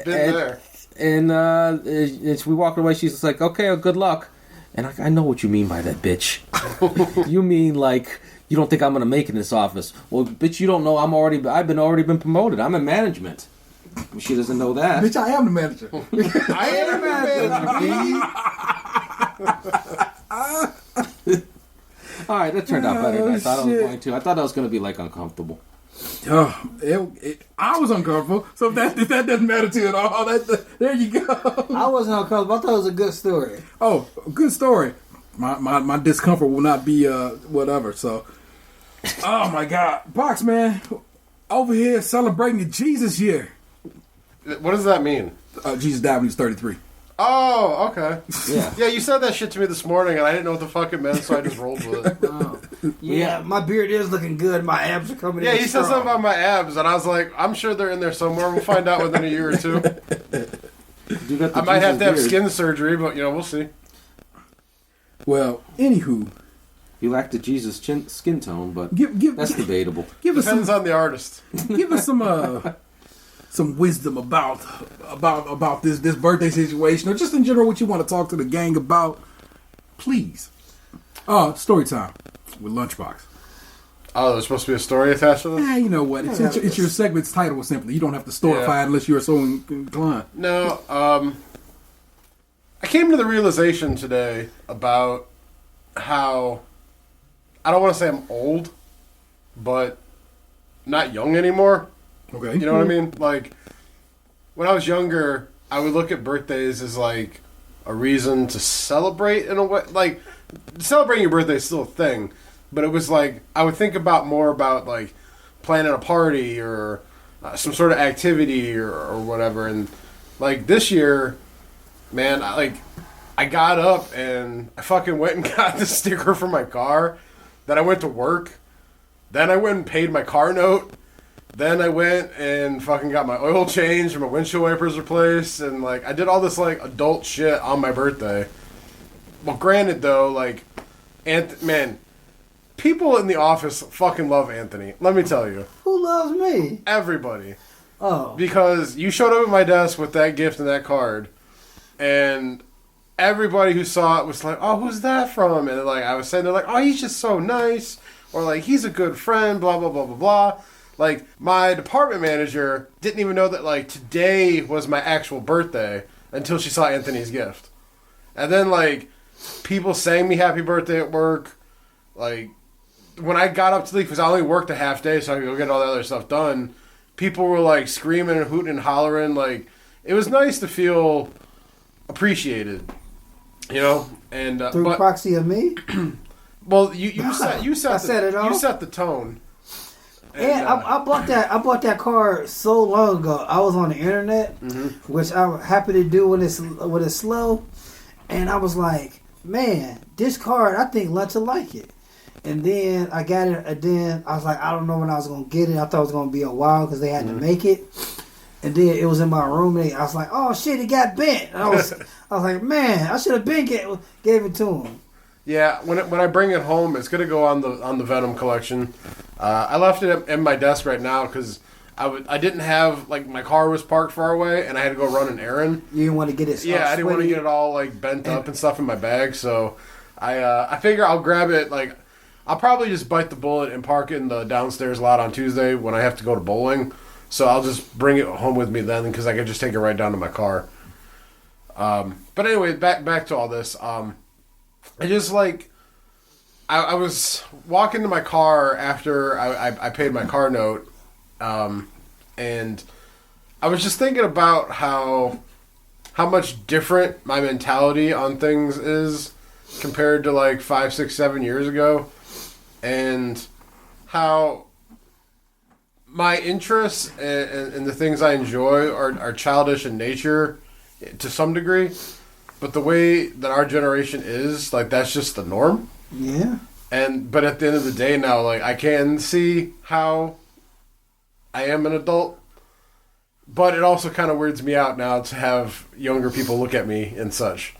there. and as we walked away, she's just like, "Okay, well, good luck." And I know what you mean by that, bitch. You mean like you don't think I'm gonna make it in this office? Well, bitch, you don't know. I've already been promoted. I'm in management. She doesn't know that. Bitch, I am the manager. I am All right, that turned out better than I thought it was going to. I thought I was going to be like uncomfortable. I was uncomfortable. So if that doesn't matter to you at all, there you go. I wasn't uncomfortable. I thought it was a good story. Oh, good story. My discomfort will not be whatever. So, oh my God, Box man, over here celebrating the Jesus year. What does that mean? Jesus died when he was 33. Oh, okay. Yeah. Yeah, you said that shit to me this morning, and I didn't know what the fuck it meant, so I just rolled with it. Oh. Yeah, my beard is looking good. My abs are coming in. Yeah, he said strong. something about my abs, and I was like, I'm sure they're in there somewhere. We'll find out within a year or two. You got the I might have to have Jesus beard. skin surgery, but, we'll see. Well, anywho, You lack the Jesus skin tone, but give that's debatable. give us Depends on the artist. some wisdom about this birthday situation, or just in general what you want to talk to the gang about, please. Story time with Lunchbox. Oh, there's supposed to be a story attached to this? You know what? It's your segment's title simply. You don't have to storify it unless you are so inclined. No, I came to the realization today about how, I don't want to say I'm old, but not young anymore. Okay. You know what I mean? Like, when I was younger, I would look at birthdays as like a reason to celebrate in a way. Like, celebrating your birthday is still a thing, but it was like, I would think about more about, like, planning a party or some sort of activity or whatever. And, like, this year, man, I got up and I fucking went and got the sticker for my car. Then I went to work. Then I went and paid my car note. Then I went and fucking got my oil changed and my windshield wipers replaced. And, like, I did all this, like, adult shit on my birthday. Well, granted, though, like, man, people in the office fucking love Anthony. Let me tell you. Who loves me? Everybody. Oh. Because you showed up at my desk with that gift and that card. And everybody who saw it was like, oh, who's that from? And, like, I was saying, they're like, oh, he's just so nice. Or, like, he's a good friend, blah, blah, blah, blah, blah. Like, my department manager didn't even know that, like, today was my actual birthday until she saw Anthony's gift. And then, like, people sang me happy birthday at work. Like, when I got up to leave, because I only worked a half day so I could go get all the other stuff done, people were, like, screaming and hooting and hollering. Like, it was nice to feel appreciated, you know? And through proxy of me? Well, you set the tone. And I bought that car so long ago. I was on the internet, which I'm happy to do when it's slow. And I was like, man, this card, I think Lunch will like it. And then I got it, and then I was like, I don't know when I was gonna get it. I thought it was gonna be a while because they had to make it. And then it was in my room, and I was like, oh shit, it got bent. And I was like, man, I should have been gave it to him. Yeah, when I bring it home, it's gonna go on the Venom collection. I left it in my desk right now because I didn't have, like, my car was parked far away and I had to go run an errand. You didn't want to get it. Yeah, I didn't want to get it all, like, bent up and stuff in my bag. So I figure I'll grab it. Like, I'll probably just bite the bullet and park it in the downstairs lot on Tuesday when I have to go to bowling. So I'll just bring it home with me then because I can just take it right down to my car. But anyway, back to all this. I just, like, I was walking to my car after I paid my car note, and I was just thinking about how much different my mentality on things is compared to, like, 5, 6, 7 years ago, and how my interests and the things I enjoy are childish in nature to some degree. But the way that our generation is, like, that's just the norm. Yeah. But at the end of the day now, like, I can see how I am an adult. But it also kind of weirds me out now to have younger people look at me and such.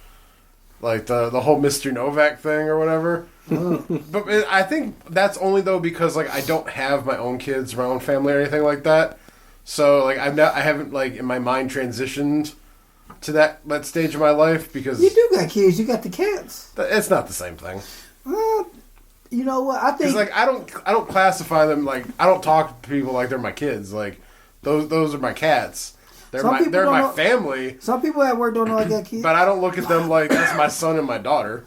Like, the whole Mr. Novak thing or whatever. But I think that's only, though, because, like, I don't have my own kids, my own family or anything like that. So, like, I haven't, like, in my mind transitioned to that stage of my life because you do got kids. You got the cats. It's not the same thing. You know what? I think, like, I don't classify them, like, I don't talk to people like they're my kids. Like, those are my cats. They're my family. Some people at work don't know I got kids. But I don't look at them like that's my son and my daughter.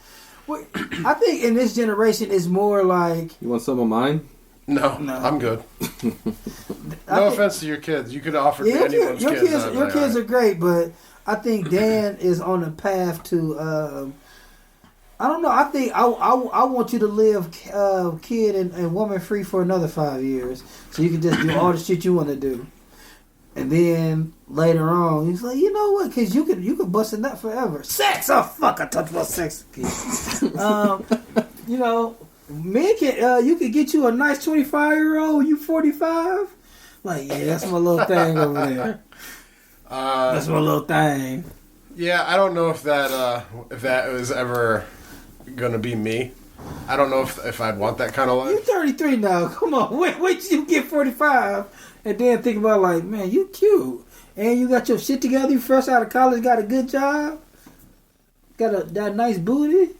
Well, I think in this generation it's more like, you want some of mine? No. I'm good. No offense to your kids. You could offer me anyone's kids. Your kids are great, but I think Dan is on the path to. I don't know. I think I want you to live kid and woman free for another 5 years, so you can just do all the shit you want to do, and then later on he's like, you know what? Because you could bust a nut forever. Sex. Oh fuck! I talked about sex again. You know, men can. You could get you a nice 25-year-old. You 45. Like, yeah, that's my little thing over there. That's my little thing. Yeah, I don't know if that was ever gonna be me. I don't know if I'd want that kind of life. You're 33 now. Come on, wait till you get 45, and then think about, like, man, you cute, and you got your shit together. You fresh out of college, got a good job, got that nice booty.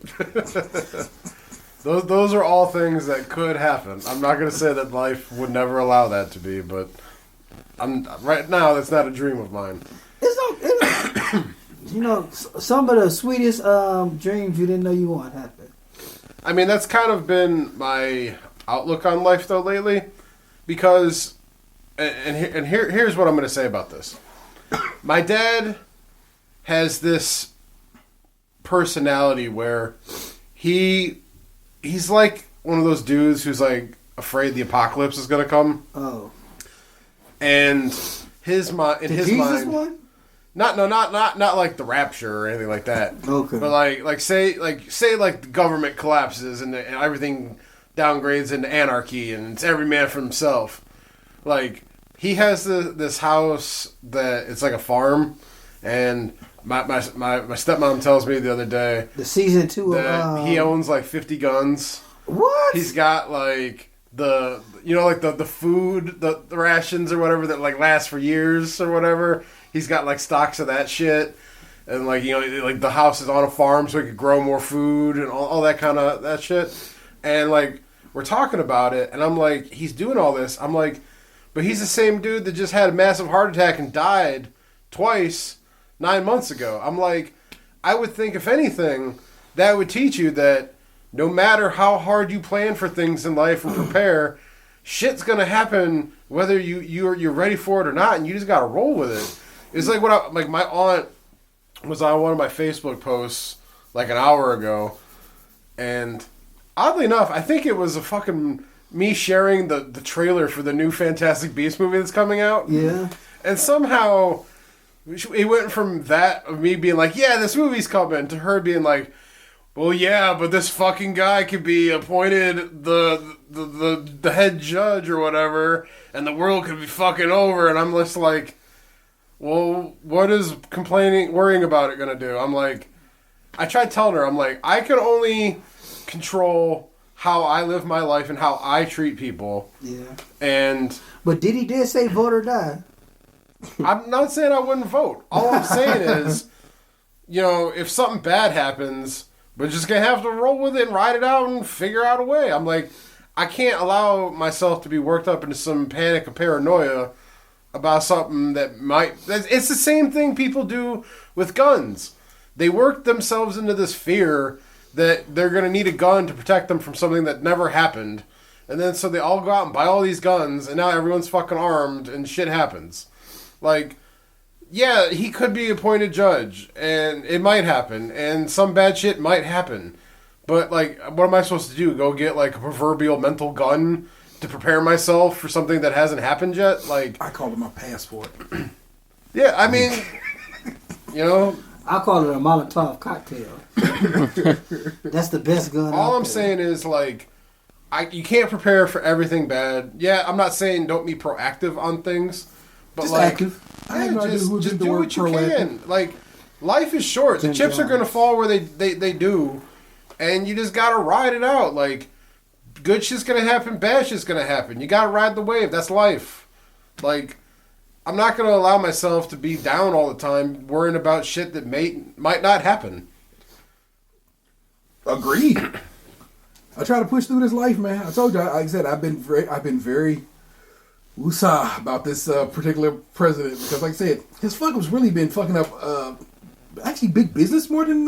Those are all things that could happen. I'm not gonna say that life would never allow that to be, but right now that's not a dream of mine. It's you know, some of the sweetest dreams you didn't know you want happen. I mean, that's kind of been my outlook on life, though, lately. Because, here's what I'm going to say about this. My dad has this personality where he's like one of those dudes who's like afraid the apocalypse is gonna come. Oh. And his mind, in his Jesus mind, one? not like the rapture or anything like that. Okay. But like say the government collapses and everything downgrades into anarchy and it's every man for himself. Like he has this house that it's like a farm, and my stepmom tells me the other day the season 2 that he owns like 50 guns. What? He's got like the food, the rations or whatever that like last for years or whatever. He's got like stocks of that shit, and like like the house is on a farm so he could grow more food and all that kind of that shit. And like we're talking about it, and I'm like, he's doing all this. I'm like, but he's the same dude that just had a massive heart attack and died twice 9 months ago. I'm like, I would think if anything that would teach you that no matter how hard you plan for things in life and prepare, shit's gonna happen whether you're ready for it or not, and you just gotta roll with it. It's like my aunt was on one of my Facebook posts like an hour ago, and oddly enough, I think it was a fucking me sharing the trailer for the new Fantastic Beasts movie that's coming out. Yeah. And somehow it went from that of me being like, yeah, this movie's coming, to her being like, well, yeah, but this fucking guy could be appointed the head judge or whatever, and the world could be fucking over. And I'm just like, well, what is worrying about it gonna do? I'm like, I tried telling her, I'm like, I can only control how I live my life and how I treat people. Yeah. But Diddy did say vote or die. I'm not saying I wouldn't vote. All I'm saying is, if something bad happens, we're just going to have to roll with it and ride it out and figure out a way. I'm like, I can't allow myself to be worked up into some panic or paranoia about something that might... It's the same thing people do with guns. They work themselves into this fear that they're going to need a gun to protect them from something that never happened. And then so they all go out and buy all these guns, and now everyone's fucking armed, and shit happens. Like... Yeah, he could be appointed judge, and it might happen, and some bad shit might happen. But, like, what am I supposed to do? Go get, like, a proverbial mental gun to prepare myself for something that hasn't happened yet? Like, I call it my passport. Yeah, I mean, I call it a Molotov cocktail. That's the best gun. All I'm saying is, like, you can't prepare for everything bad. Yeah, I'm not saying don't be proactive on things, but, just like... active. Just do what you can. Like, life is short. The chips are going to fall where they do, and you just got to ride it out. Like, good shit's going to happen, bad shit's going to happen. You got to ride the wave. That's life. Like, I'm not going to allow myself to be down all the time worrying about shit that might not happen. Agreed. I try to push through this life, man. I told you, like I said, I've been very woosah about this particular president, because, like I said, his fuck-up's really been fucking up actually big business more than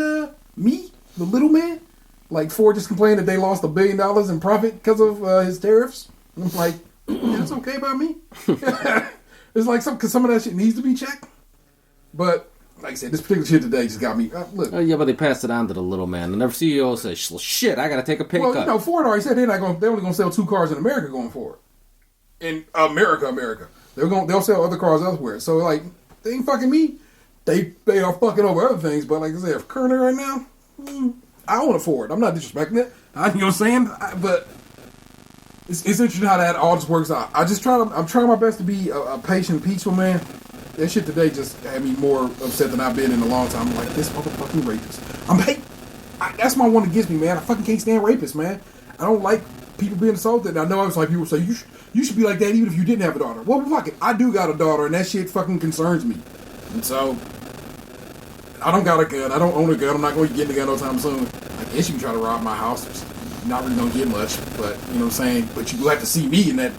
me, the little man. Like, Ford just complained that they lost $1 billion in profit because of his tariffs. And I'm like, that's okay by me. It's like because some of that shit needs to be checked. But like I said, this particular shit today just got me. Look. Oh, yeah, but they passed it on to the little man, and their CEO says, "Shit, I got to take a pay cut." Well, Ford already said they're only going to sell 2 cars in America going forward. In America, they'll sell other cars elsewhere. So like, they ain't fucking me. They are fucking over other things. But like I said, currently right now, I own a Ford. I'm not disrespecting it. You know what I'm saying? But it's interesting how that all just works out. I'm trying my best to be a patient, peaceful man. That shit today just had me more upset than I've been in a long time. I'm like, this motherfucking rapist. That's my one that gets me, man. I fucking can't stand rapists, man. I don't like people being assaulted. I know I was like, people say you should be like that even if you didn't have a daughter. Well, fuck it. I do got a daughter, and that shit fucking concerns me. And so, I don't got a gun. I don't own a gun. I'm not going to get a gun no time soon. I guess you can try to rob my house. There's not really going to get much, but you know what I'm saying? But you will have to see me in that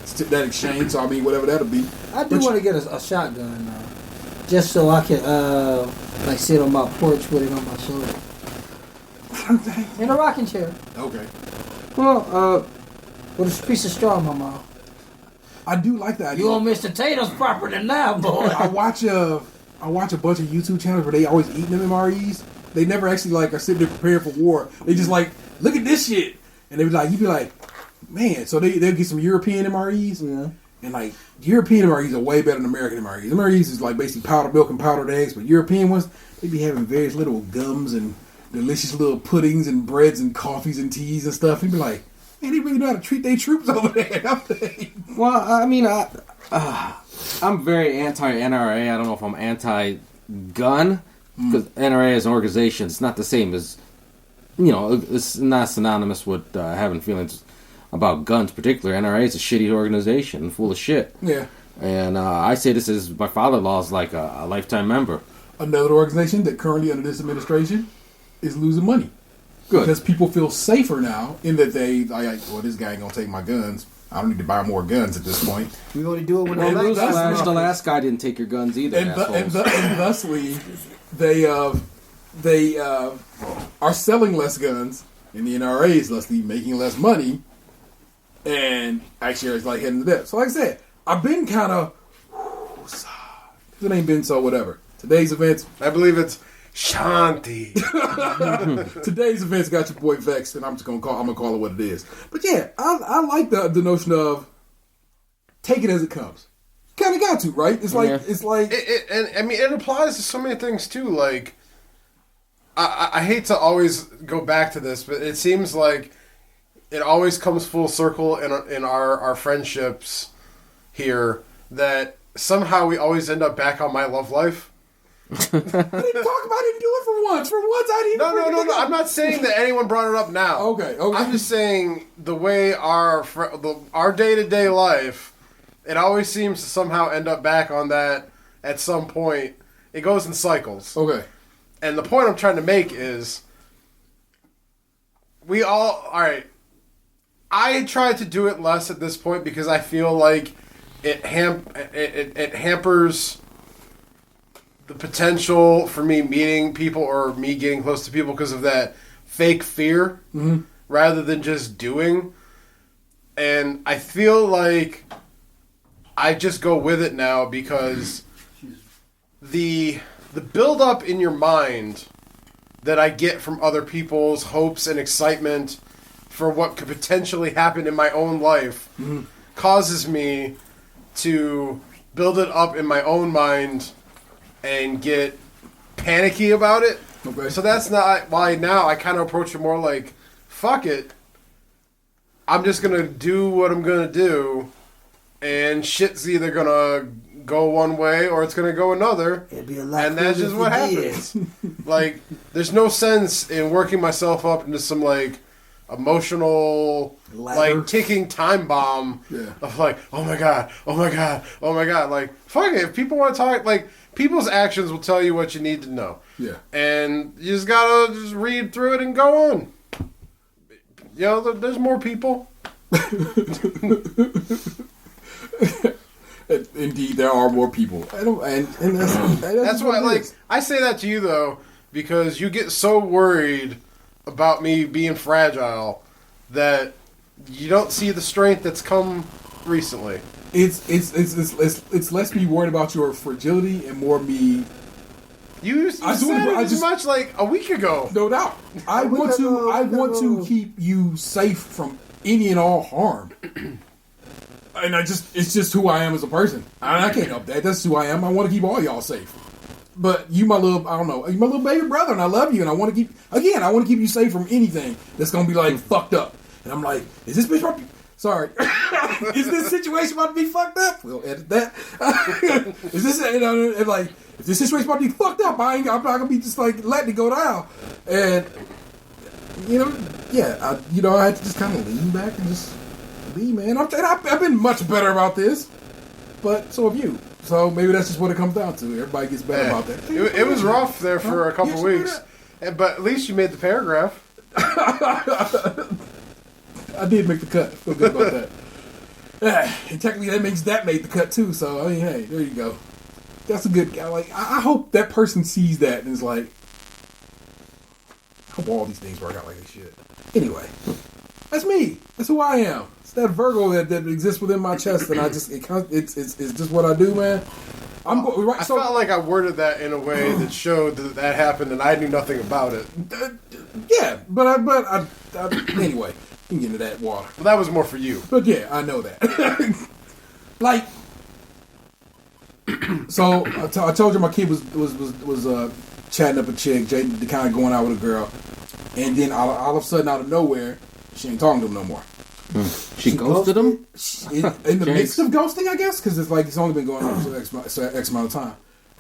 exchange, so I mean, whatever that'll be. I do want to get a shotgun, just so I can, like, sit on my porch with it on my shoulder. In a rocking chair. Okay. Well, with a piece of straw in my mouth. I do like that. You on Mr. Tatum's property now, boy. I watch a bunch of YouTube channels where they always eating them MREs, They never actually like are sitting there prepared for war. They just like, look at this shit, and they be like, you'd be like, man. So they'll get some European MREs, and like European MREs are way better than American MREs. MREs is like basically powdered milk and powdered eggs, but European ones, they be having various little gums and delicious little puddings and breads and coffees and teas and stuff. You'd be like, man, they really know how to treat their troops over there. Well, I mean, I'm very anti-NRA. I don't know if I'm anti-gun, because NRA as an organization, it's not the same as, it's not synonymous with having feelings about guns particularly. NRA is a shitty organization, full of shit. Yeah. And I say this as my father-in-law is like a lifetime member. Another organization that currently under this administration is losing money. Good. Because people feel safer now in that they, this guy ain't going to take my guns. I don't need to buy more guns at this point. We only do it when the last guy didn't take your guns either. And thusly, they are selling less guns, and the NRA is thusly making less money, and actually it's like heading to death. So like I said, I've been kind of, it ain't been so whatever. Today's events, I believe it's Shanti. Today's events got your boy vexed, and I'm gonna call it what it is. But yeah, I like the notion of take it as it comes. Kind of got to, right? It's like it applies to so many things too. Like, I hate to always go back to this, but it seems like it always comes full circle in our friendships here, that somehow we always end up back on my love life. I didn't talk about it and do it for once. For once, I didn't. No. I'm not saying that anyone brought it up now. Okay. I'm just saying the way our day-to-day life, it always seems to somehow end up back on that at some point. It goes in cycles. Okay. And the point I'm trying to make is, all right, I try to do it less at this point because I feel like it hampers the potential for me meeting people or me getting close to people because of that fake fear rather than just doing. And I feel like I just go with it now because the build-up in your mind that I get from other people's hopes and excitement for what could potentially happen in my own life causes me to build it up in my own mind and get panicky about it. Okay. So that's not why now I kind of approach it more like, fuck it. I'm just going to do what I'm going to do, and shit's either going to go one way or it's going to go another. It'd be a lot and that's just what happens. Like, there's no sense in working myself up into some, like, emotional, like, ticking time bomb of, like, oh my god. Like, fuck it. If people want to talk, like, people's actions will tell you what you need to know. Yeah. And you just gotta just read through it and go on. There's more people. Indeed, there are more people. That's why, like, I say that to you, though, because you get so worried about me being fragile that you don't see the strength that's come recently. It's less me worried about your fragility and more me. You said it as much like a week ago. No doubt. I want to keep you safe from any and all harm. And it's just who I am as a person. I can't help that. That's who I am. I want to keep all y'all safe. But you, my little baby brother, and I love you, and I want to keep you safe from anything that's going to be like fucked up. And I'm like, is this bitch about to be... Sorry. Is this situation about to be fucked up? We'll edit that. Is this, like, if this situation about to be fucked up, I'm not going to be just, like, letting it go down. And, I had to just kind of lean back and just be, man. I've been much better about this, but so have you. So maybe that's just what it comes down to. Everybody gets better about that. It was rough there for a couple weeks, but at least you made the paragraph. I did make the cut. Feel good about that. And technically that made the cut too. So I mean, hey, there you go. That's a good guy. Like, I hope that person sees that and is like, I hope all these things work out like they should. Anyway, that's me. That's who I am. It's that Virgo that exists within my chest, and it's just what I do, man. Right. I felt like I worded that in a way that showed that happened, and I knew nothing about it. Yeah, but anyway, we can get into that water. But that was more for you. But yeah, I know that. Like, so I told you my kid was chatting up a chick, kind of going out with a girl, and then all of a sudden, out of nowhere, she ain't talking to him no more. She ghosted him? In the midst of ghosting, I guess, because it's only been going on for X amount of time.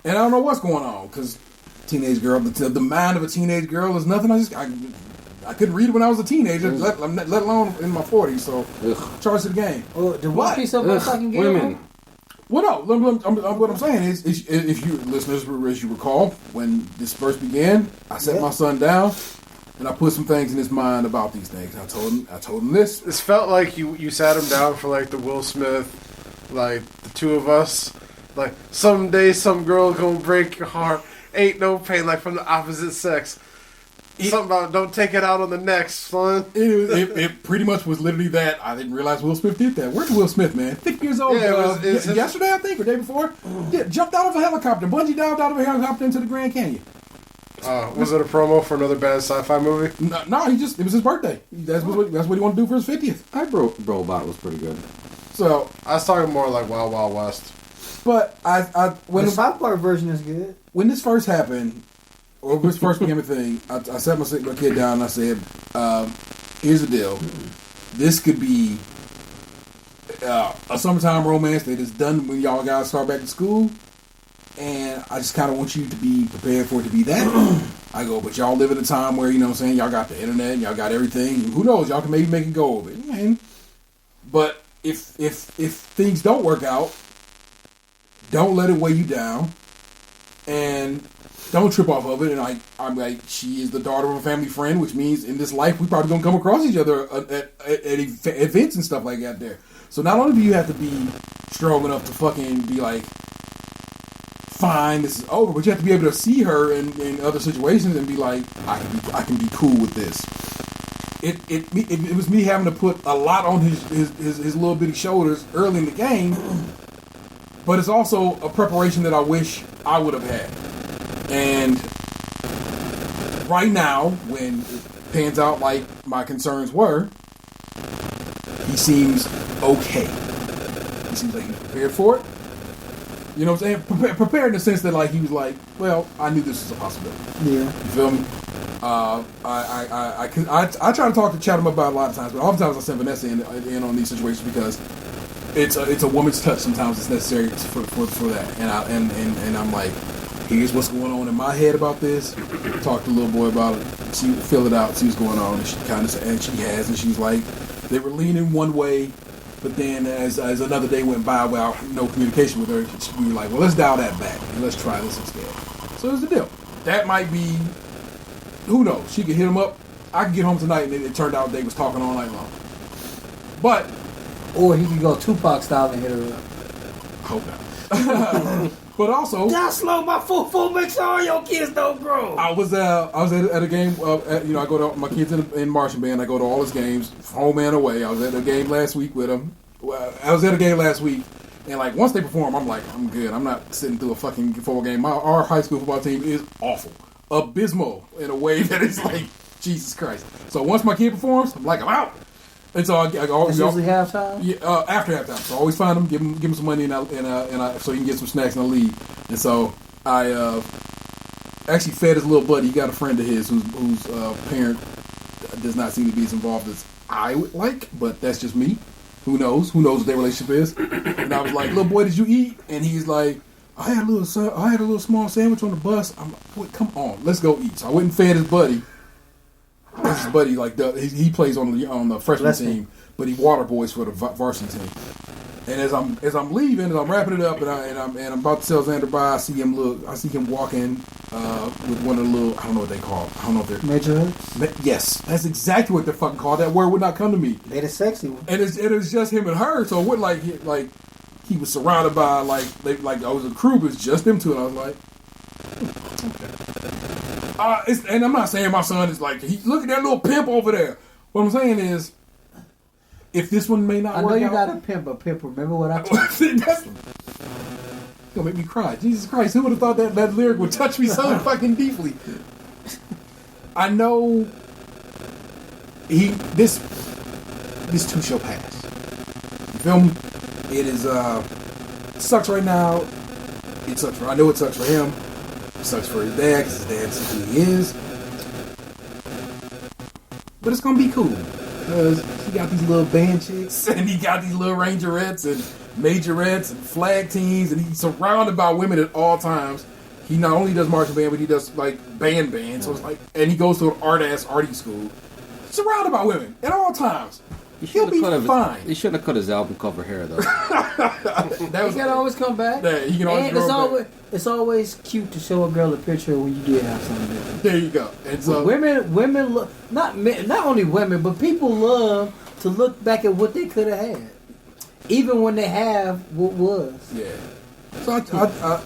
And I don't know what's going on, because teenage girl, the mind of a teenage girl is nothing. I couldn't read it when I was a teenager, let alone in my 40s, so charge to the game. The one piece of fucking game. Women. Well, no, what I'm saying is, if you listeners, as you recall, when this first began, I set my son down, and I put some things in his mind about these things. I told him this. This felt like you sat him down for like the Will Smith, like the two of us, like someday some girl gonna break your heart. Ain't no pain like from the opposite sex. Something about don't take it out on the next, son. It pretty much was literally that. I didn't realize Will Smith did that. Where's Will Smith, man? 50 years old. Yeah, yesterday, I think, or the day before. Yeah, jumped out of a helicopter, bungee dived out of a helicopter into the Grand Canyon. Was it a promo for another bad sci-fi movie? No, it was his birthday. That's what he wanted to do for his 50th. Robot was pretty good. So I was talking more like Wild Wild West. But when the South Park version is good. When this first happened, or this first became a thing, I sat my kid down and I said, "Here's the deal. This could be a summertime romance that is done when y'all guys start back to school." And I just kind of want you to be prepared for it to be that. I go, but y'all live in a time where, you know what I'm saying, y'all got the internet, y'all got everything. Who knows, y'all can maybe make it go over it. Man. But if things don't work out, don't let it weigh you down. And don't trip off of it. And I'm like, she is the daughter of a family friend, which means in this life we probably going to come across each other at events and stuff like that there. So not only do you have to be strong enough to fucking be like, fine, this is over, but you have to be able to see her in other situations and be like, I can be cool with this. It was me having to put a lot on his little bitty shoulders early in the game, but it's also a preparation that I wish I would have had. And right now, when it pans out like my concerns were, he seems okay. He seems like he's prepared for it. You know what I'm saying? Prepared in the sense that, like, he was like, well, I knew this was a possibility. Yeah. You feel me? I try to talk to Chatham about it a lot of times, but oftentimes I send Vanessa in on these situations because it's a woman's touch sometimes it's necessary for that. And I'm like, here's what's going on in my head about this. Talk to the little boy about it. She fill it out, see what's going on, and she kind of, and she has, and she's like, they were leaning one way. But then, as another day went by without no communication with her, we were like, well, let's dial that back and let's try this instead. So here's the deal. That might be, who knows? She could hit him up. I could get home tonight, and it turned out they was talking all night long. But, or he could go Tupac style and hit her up. Hope not. But also, y'all slow my full make sure all your kids don't grow. I was at a game. I go to my kids in marching band. I go to all his games, home and away. I was at a game last week with them. I was at a game last week, and like once they perform, I'm like, I'm good. I'm not sitting through a fucking football game. Our high school football team is awful, abysmal in a way that is like Jesus Christ. So once my kid performs, I'm like, I'm out. And so I always usually halftime. Yeah, after halftime. So I always find them, give them some money, and I so he can get some snacks and I leave. And so I actually fed his little buddy. He got a friend of his whose parent does not seem to be as involved as I would like, but that's just me. Who knows? Who knows what their relationship is? And I was like, "Little boy, did you eat?" And he's like, "I had a little small sandwich on the bus." I'm like, "Boy, come on, let's go eat." So I went and fed his buddy. His buddy, like he plays on the freshman team, but he water boys for the varsity team. And as I'm leaving, as I'm wrapping it up, and I'm about to tell Xander bye, I see him walking with one of the little, I don't know what they call it. I don't know if they're major hooks. Yes, that's exactly what they're fucking called. That word would not come to me. They're the sexy one. And it was just him and her, so it wasn't like he was surrounded by like I was a crew, but it's just them two, and I was like, okay. And I'm not saying my son is like, look at that little pimp over there. What I'm saying is, if this one may not work out. I know you got a pimp, remember what I told you. Gonna make me cry. Jesus Christ, who would have thought that lyric would touch me so fucking deeply? I know this too shall pass. You feel me? It is it sucks right now. I know it sucks for him. It sucks for his dad because his dad's who he is. But it's gonna be cool because he got these little band chicks and he got these little rangerettes and majorettes and flag teams, and he's surrounded by women at all times. He not only does marching band, but he does like band. So it's like, and he goes to an arty school, surrounded by women at all times. He'll be fine. He shouldn't have cut his album cover hair though. He can always come back. Yeah, he can always it's always cute to show a girl a picture when you did have something different. There you go. And so women not only women, but people love to look back at what they could have had, even when they have what was. Yeah. So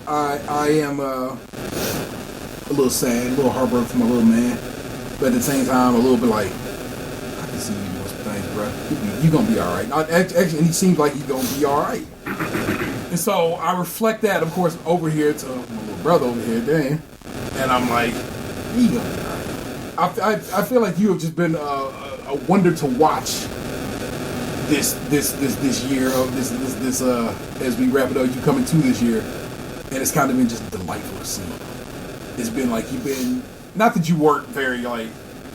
I am a little sad, a little heartbroken for my little man, but at the same time a little bit like, I can see you doing some things, bro. You gonna be all right. Actually, and he seems like he's gonna be all right. And so I reflect that, of course, over here to my little brother over here, Dan, and I'm like, he gonna be all right. I feel like you have just been a wonder to watch. This year of this as we wrap it up, you coming to this year, and it's kind of been just delightful to see. It's been like you've been, not that you weren't very like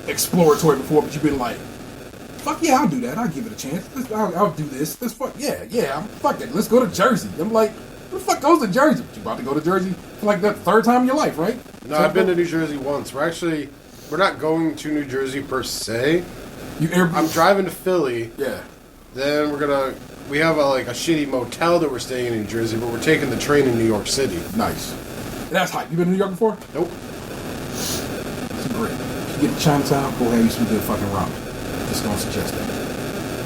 exploratory before, but you've been like, fuck yeah, I'll do that. I'll give it a chance. I'll do this. Let's fuck yeah. Fuck it. Let's go to Jersey. I'm like, who the fuck goes to Jersey? You about to go to Jersey for like the third time in your life, right? No, I've been to New Jersey once. We're not going to New Jersey per se. I'm driving to Philly. Yeah. Then we have a shitty motel that we're staying in New Jersey, but we're taking the train in New York City. Nice. And that's hype. You been to New York before? Nope. It's great. If you get to Chinatown, go have you some good fucking ramen. Just gonna suggest that.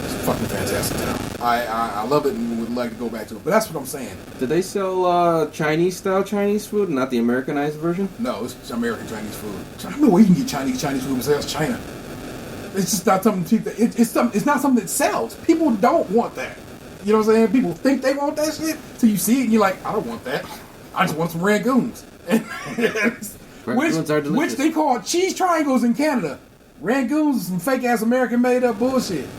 It's a fucking fantastic town. I love it and would like to go back to it. But that's what I'm saying. Did they sell Chinese-style Chinese food, not the Americanized version? No, it's American Chinese food. I don't know where you can get Chinese food besides China. It's just not something cheap. It's not something that sells. People don't want that. You know what I'm saying? People think they want that shit. So you see it and you're like, I don't want that. I just want some rangoons. Rangoons are delicious. Which they call cheese triangles in Canada. Rangoons is some fake ass American made up bullshit.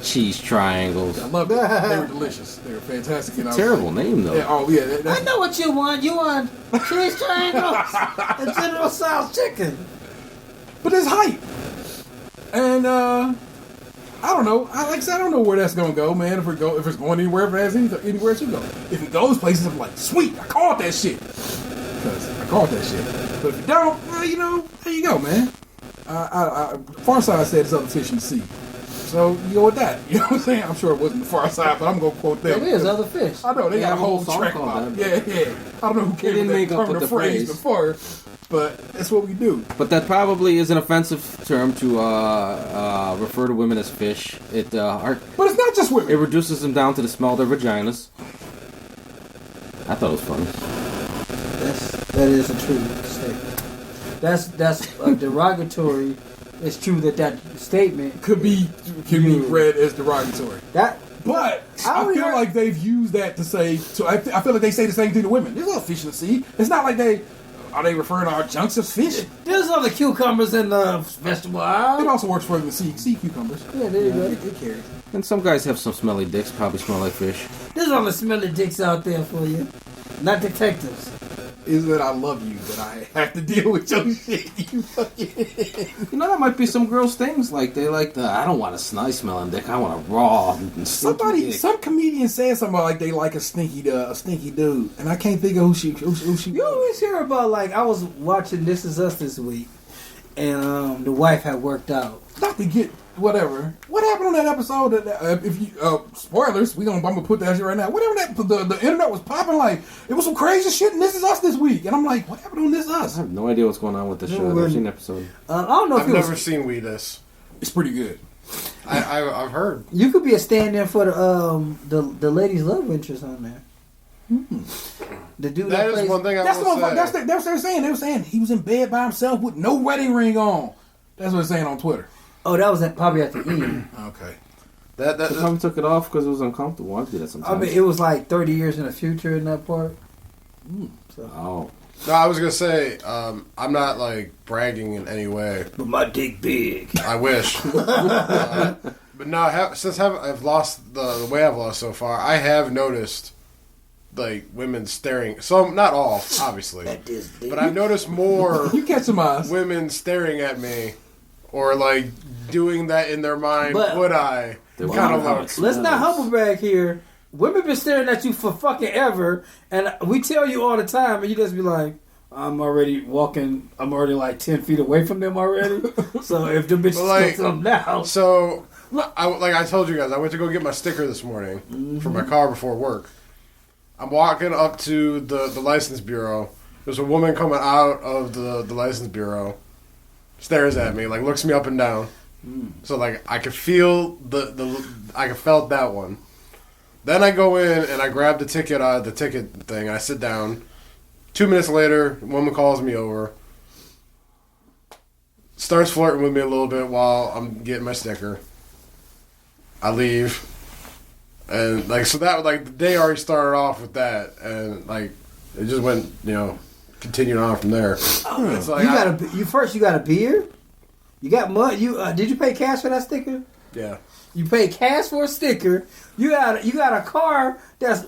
Cheese triangles. I love it. They were delicious. They were fantastic. It's a terrible name though. Yeah, I know what you want. You want cheese triangles and General Tso's chicken. But it's hype. And I don't know. Like I said, I don't know where that's gonna go, man. If it's going anywhere, if it has anywhere to go. If it goes places, I'm like, sweet, I called that shit. Because I called that shit. But if it don't, well, there you go, man. Far Side said it's other fish in the sea. So you go with that. You know what I'm saying? I'm sure it wasn't the Far Side, but I'm gonna quote them. It is other fish. I know they got a whole track about it. Yeah. I don't know who came with that term, the phrase before. But that's what we do. But that probably is an offensive term to refer to women as fish. But it's not just women. It reduces them down to the smell of their vaginas. I thought it was funny. That is a true statement. That's derogatory. It's true that statement could be read as derogatory. But I feel like they've used that to say. So I feel like they say the same thing to women. There's no fish in the sea. It's not like are they referring to our junks as fish? There's other cucumbers in the vegetable aisle. It also works for the sea cucumbers. Yeah, there you go. It carries. And some guys have some smelly dicks, probably smell like fish. There's other smelly dicks out there for you. Not detectives. Is that I love you, that I have to deal with your shit. You fucking... that might be some girls' things. Like, they like I don't want a nice smelling dick. I want a raw and dick. Some comedian said something like they like a stinky dude. And I can't think of who she You always hear about, I was watching This Is Us this week. And the wife had worked out. Not to get... Whatever. What happened on that episode? If you spoilers, I'm gonna put that shit right now. Whatever the internet was popping like, it was some crazy shit. And This Is Us this week, and I'm like, what happened on This Is Us? I have no idea what's going on with the show. I've never seen the episode. I don't know. I've never seen We This. It's pretty good. I've heard you could be a stand-in for the lady's love interest on there. The dude that is one thing I will say. That's what they're saying. They were saying he was in bed by himself with no wedding ring on. That's what they're saying on Twitter. Oh, that was probably at the end. Okay. That probably took it off because it was uncomfortable. I do that sometimes. I mean, it was like 30 years in the future in that part. Oh. No, I was gonna say, I'm not like bragging in any way. But my dick big. I wish. But no, since I've lost the way I've lost so far, I have noticed like women staring. Some, not all, obviously, but I've noticed more. You catch some eyes. Women staring at me, or like doing that in their mind. But- would I? Kind of like. Let's not humble brag here. Women been staring at you for fucking ever, and we tell you all the time, and you just be like, I'm already like 10 feet away from them already. So if the bitches like, still them now. So, like I told you guys, I went to go get my sticker this morning for my car before work. I'm walking up to the license bureau. There's a woman coming out of the license bureau, stares at me, like looks me up and down. So like I could feel I could felt that one. Then I go in and I grab the ticket out of the ticket thing. And I sit down. 2 minutes later, a woman calls me over. Starts flirting with me a little bit while I'm getting my sticker. I leave. And like so that like the day already started off with that, and like it just went continued on from there. It's like You got a beard? You got mud? Did you pay cash for that sticker? yeah. You pay cash for a sticker. You got a car that's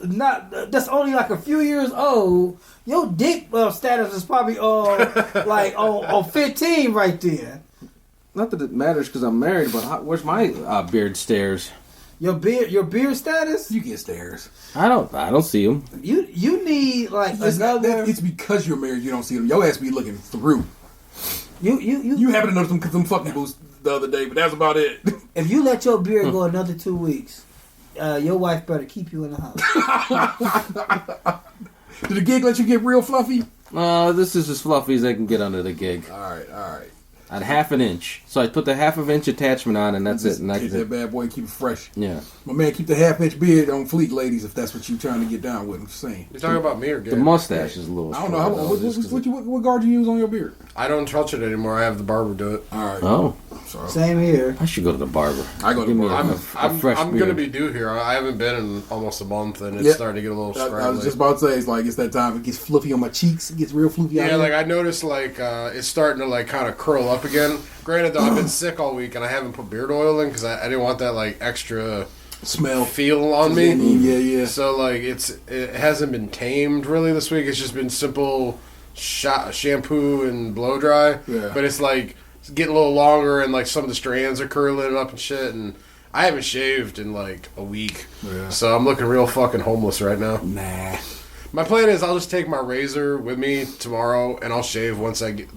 only like a few years old. Your dick status is probably on 15 right there. Not that it matters because I'm married, but where's my beard stairs? Your beard status? You get stares. I don't see them. You need like another. It's because you're married. You don't see them. Your ass be looking through. You happen to notice them fucking boots the other day, but that's about it. If you let your beard go another 2 weeks, your wife better keep you in the house. Did the gig let you get real fluffy? This is as fluffy as I can get under the gig. All right. At half an inch. So I put the half of inch attachment on, and that's it. And Keep that bad boy, keep it fresh. Yeah. My man, keep the half-inch beard on fleek, ladies, if that's what you're trying to get down with. I'm just saying. You're talking about me or Gabe? The mustache is a little. I don't know. What guard you use on your beard? I don't touch it anymore. I have the barber do it. All right. Oh. Sorry. Same here. I should go to the barber. I go to the barber. I'm going to be due here. I haven't been in almost a month, and it's starting to get a little scraggly. I was just about to say, it's that time. It gets fluffy on my cheeks. It gets real fluffy out Yeah, here. like I noticed, it's starting to like kind of curl up again. Granted, though, I've been sick all week, and I haven't put beard oil in because I didn't want that like extra smell feel on me. Yeah. So like it hasn't been tamed really this week. It's just been simple shampoo and blow dry. Yeah. But it's like it's getting a little longer, and like some of the strands are curling up and shit. And I haven't shaved in like a week, so I'm looking real fucking homeless right now. Nah. My plan is I'll just take my razor with me tomorrow, and I'll shave once I get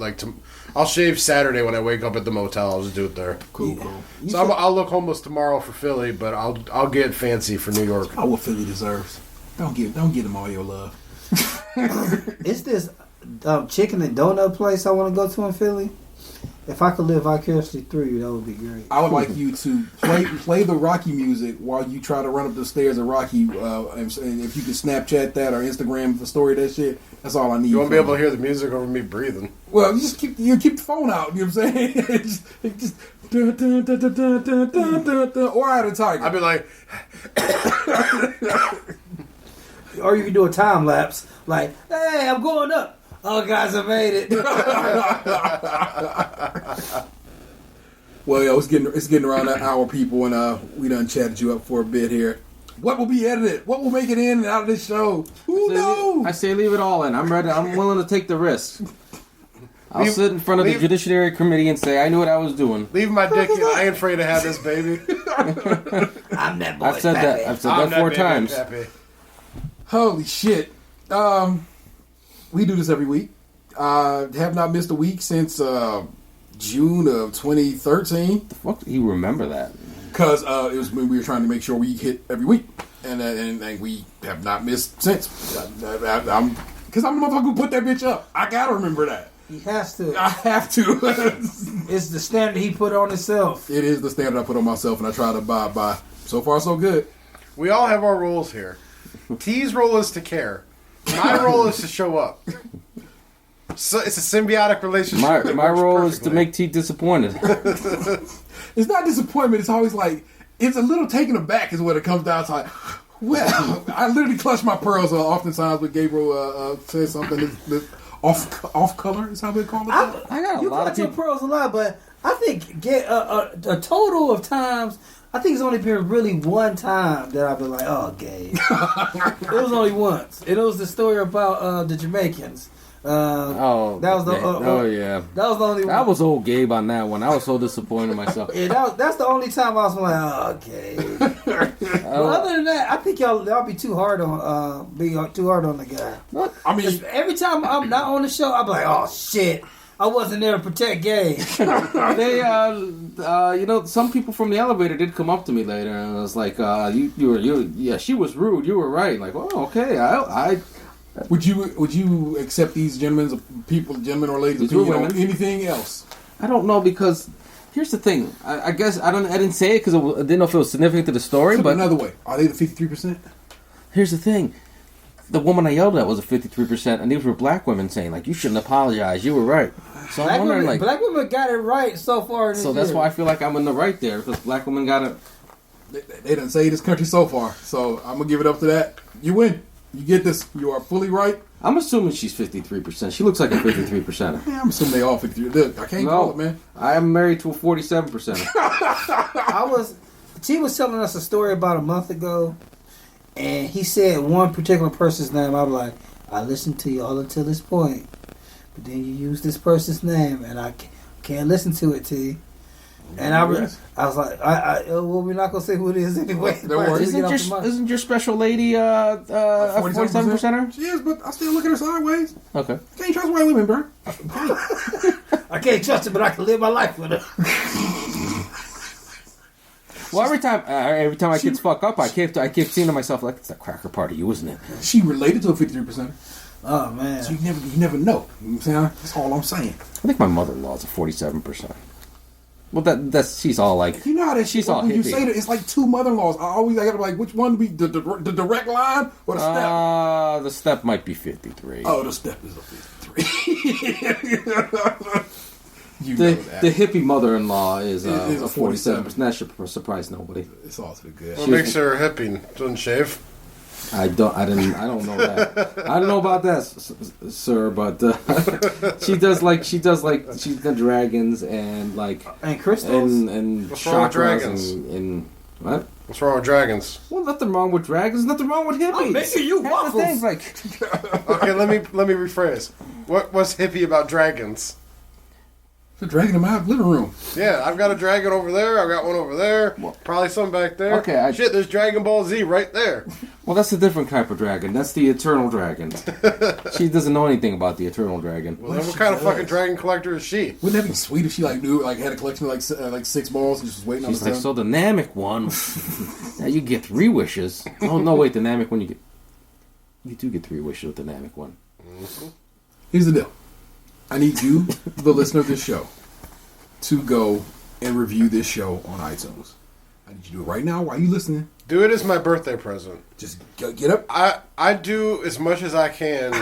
I'll shave Saturday when I wake up at the motel. I'll just do it there. Cool. So I'll look homeless tomorrow for Philly, but I'll get fancy for New York. Oh, what Philly deserves. Don't give them all your love. It's this chicken and donut place I want to go to in Philly. If I could live vicariously through you, that would be great. I would like you to play the Rocky music while you try to run up the stairs of Rocky. And if you could Snapchat that or Instagram the story of that shit, that's all I need. You won't be able to hear the music over me breathing. Well, you just keep the phone out. You know what I'm saying? just dun, dun, dun, dun, dun, dun, dun, dun, dun, or out of Tiger. I'd be like, or you can do a time lapse, like, "Hey, I'm going up. Oh, guys, I made it." Well, yo, it's getting around that hour, people, and we done chatted you up for a bit here. What will be edited? What will make it in and out of this show? Who knows? I say leave it all in. I'm ready. I'm willing to take the risk. I'll sit in front of the Judiciary Committee and say I knew what I was doing. leave my dick in. I ain't afraid to have this baby. I'm that boy. I've said that. I've said that 4 times. Pappy. Holy shit. We do this every week. Have not missed a week since June of 2013. The fuck do you remember that? Because it was when we were trying to make sure we hit every week. And we have not missed since. Because I'm the motherfucker who put that bitch up. I gotta remember that. He has to. I have to. It's the standard he put on himself. It is the standard I put on myself, and I try to abide by. So far, so good. We all have our roles here. T's role is to care. My role is to show up. So it's a symbiotic relationship. My role is to make T disappointed. It's not disappointment. It's always like, it's a little taken aback is what it comes down to. Like, Well, I literally clutch my pearls oftentimes when Gabriel says something that's off color. Is how we call it. I got a lot of your people. pearls a lot, but I think a total of times. I think it's only been really one time that I've been like, "Oh, Gabe." It was only once. It was the story about the Jamaicans. That was the. Yeah. That was the only one. I was old Gabe on that one. I was so disappointed in myself. Yeah, that's the only time I was like, "Oh, Gabe." But other than that, I think y'all be too hard on the guy. What? I mean, Every time I'm not on the show, I'm like, "Oh shit." I wasn't there to protect Gabe. They, some people from the elevator did come up to me later, and I was like, she was rude. You were right. Like, oh, okay. Would you accept these gentlemen or ladies' opinion on anything else? I don't know, because here's the thing. I guess I didn't say it because I didn't know if it was significant to the story. But another way, are they the 53%? Here's the thing. The woman I yelled at was a 53%, and these were black women saying, like, you shouldn't apologize. You were right. So I'm wondering, like, black women got it right so far. So that's why I feel like I'm in the right there, because black women got it. They didn't say this country so far, so I'm gonna give it up to that. You win. You get this. You are fully right. I'm assuming she's 53%. She looks like a 53%. Yeah, I'm assuming they all 53%. I can't call it, man. I am married to a 47%. She was telling us a story about a month ago, and he said one particular person's name. I was like, I listened to you all until this point, but then you use this person's name, and I can't listen to it, T. And I was like, well, we're not gonna say who it is anyway. Isn't your special lady a 47%er? She is, but I still look at her sideways. Okay. I can't trust white women, bro. I can't trust her, but I can live my life with her. Well, every time my kids fuck up, I keep seeing to myself, like, it's a cracker party, you, isn't it? She related to a 53%. Oh man! So you never know. You know what I'm saying? That's all I'm saying. I think my mother-in-law is a 47%. Well, that's she's all like, you know how that she's all when hippie. You say that, it's like two mother-in-laws. I gotta be like, which one be the direct line or the step? The step might be 53. Oh, the step is a 53. The hippie mother-in-law is a 47%. That should surprise nobody. It's also good. What makes her a hippie? Doesn't shave. I don't know that. I don't know about that, sir. But she does she's got dragons and crystals and what's wrong with dragons? And what? What's wrong with dragons? Well, nothing wrong with dragons. Nothing wrong with hippies. Making you waffles. Things like. Okay, let me rephrase. What's hippie about dragons? The dragon in my living room. Yeah, I've got a dragon over there. I've got one over there. Probably some back there. Okay, shit, there's Dragon Ball Z right there. Well, that's a different type of dragon. That's the eternal dragon. She doesn't know anything about the eternal dragon. Well, then what kind of fucking dragon collector is she? Wouldn't that be sweet if she knew had a collection of like 6 balls and just was waiting on the She's like, so the Namek one. Now you get 3 wishes. Oh no, wait, the Namek one you do get 3 wishes with the Namek one. Mm-hmm. Here's the deal. I need you, the listener of this show, to go and review this show on iTunes. I need you to do it right now while you listening. Do it as my birthday present. Just get up. I do as much as I can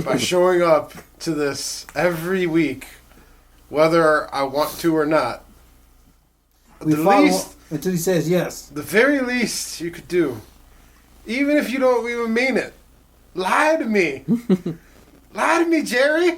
by showing up to this every week, whether I want to or not. Until he says yes. The very least you could do, even if you don't even mean it, lie to me. Lie to me, Jerry.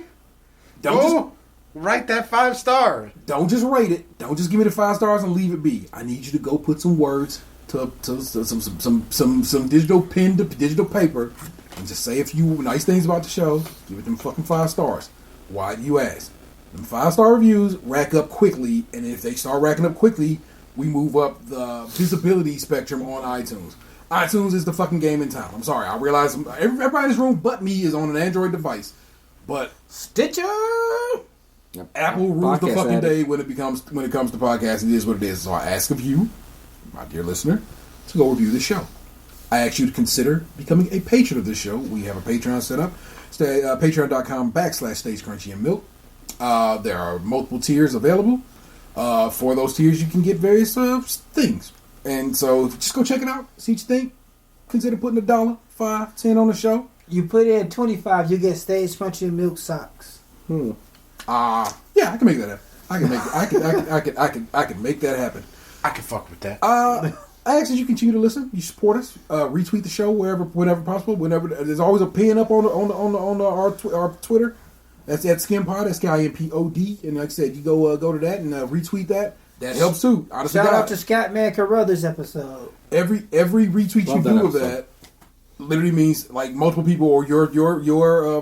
Write that 5 stars. Don't just rate it. Don't just give me the 5 stars and leave it be. I need you to go put some words to some digital pen to digital paper and just say a few nice things about the show. Give it them fucking 5 stars. Why do you ask? Them 5-star reviews rack up quickly, and if they start racking up quickly, we move up the visibility spectrum on iTunes. iTunes is the fucking game in town. I'm sorry. I realize everybody in this room but me is on an Android device. But Stitcher, Apple rules the fucking day when it comes to podcasting. It is what it is. So I ask of you, my dear listener, to go review the show. I ask you to consider becoming a patron of this show. We have a Patreon set up. Patreon.com/Stays Crunchy and Milk. There are multiple tiers available. For those tiers, you can get various things. And so just go check it out. See what you think. Consider putting $1, $5, $10 on the show. You put in $25, you get Stays Crunchy and Milk socks. Yeah, I can make that happen. I can make that happen. I can fuck with that. I ask that you continue to listen. You support us. Retweet the show whenever possible. Whenever there's always a pin up on our Twitter. That's at SkinPod. That's SkinPod. And like I said, you go to that and retweet that. That helps too. Honestly, shout out to Scott Man Carruthers episode. Every retweet you do of that literally means like multiple people or your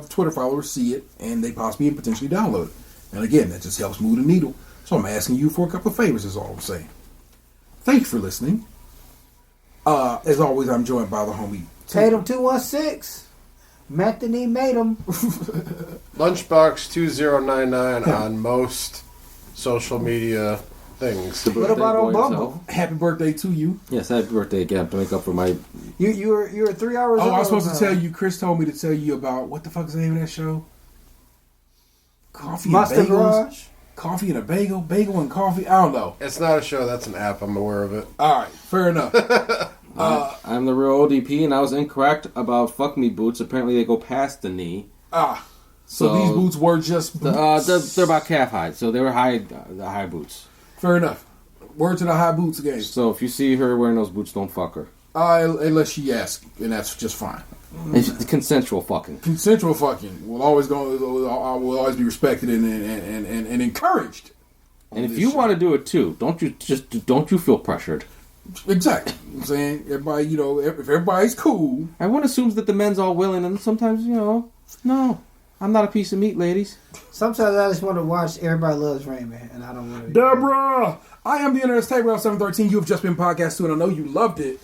Twitter followers see it and they possibly and potentially download it. And again, that just helps move the needle. So I'm asking you for a couple of favors. Is all I'm saying. Thank you for listening. As always, I'm joined by the homie Tatum 216. Anthony made him. Lunchbox 2099 on most social media things. What about on Bumble? Happy birthday to you. Yes, happy birthday again to make up for my. You were 3 hours. Oh, I was supposed to tell you. Chris told me to tell you about what the fuck is the name of that show? Coffee Monster and bagels. Garage? Coffee and a bagel and coffee. I don't know. It's not a show. That's an app. I'm aware of it. All right, fair enough. I'm the real ODP, and I was incorrect about fuck me boots. Apparently, they go past the knee. So these boots were just boots. They're about calf height, so they were the high boots. Fair enough. Word to the high boots again. So if you see her wearing those boots, don't fuck her. Unless she asks, and that's just fine. It's consensual fucking. Consensual fucking will always be respected and encouraged. And if you want to do it too, don't you feel pressured? Exactly. I'm saying everybody, if everybody's cool. Everyone assumes that the men's all willing, and sometimes, no, I'm not a piece of meat, ladies. Sometimes I just want to watch Everybody Loves Raymond, and I don't want to. Deborah! I am the Internet's Table 713. You have just been podcast 2, and I know you loved it.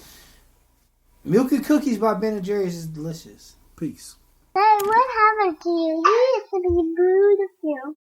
Milk and Cookies by Ben & Jerry's is delicious. Peace. Hey, what happened to you? You used to be beautiful.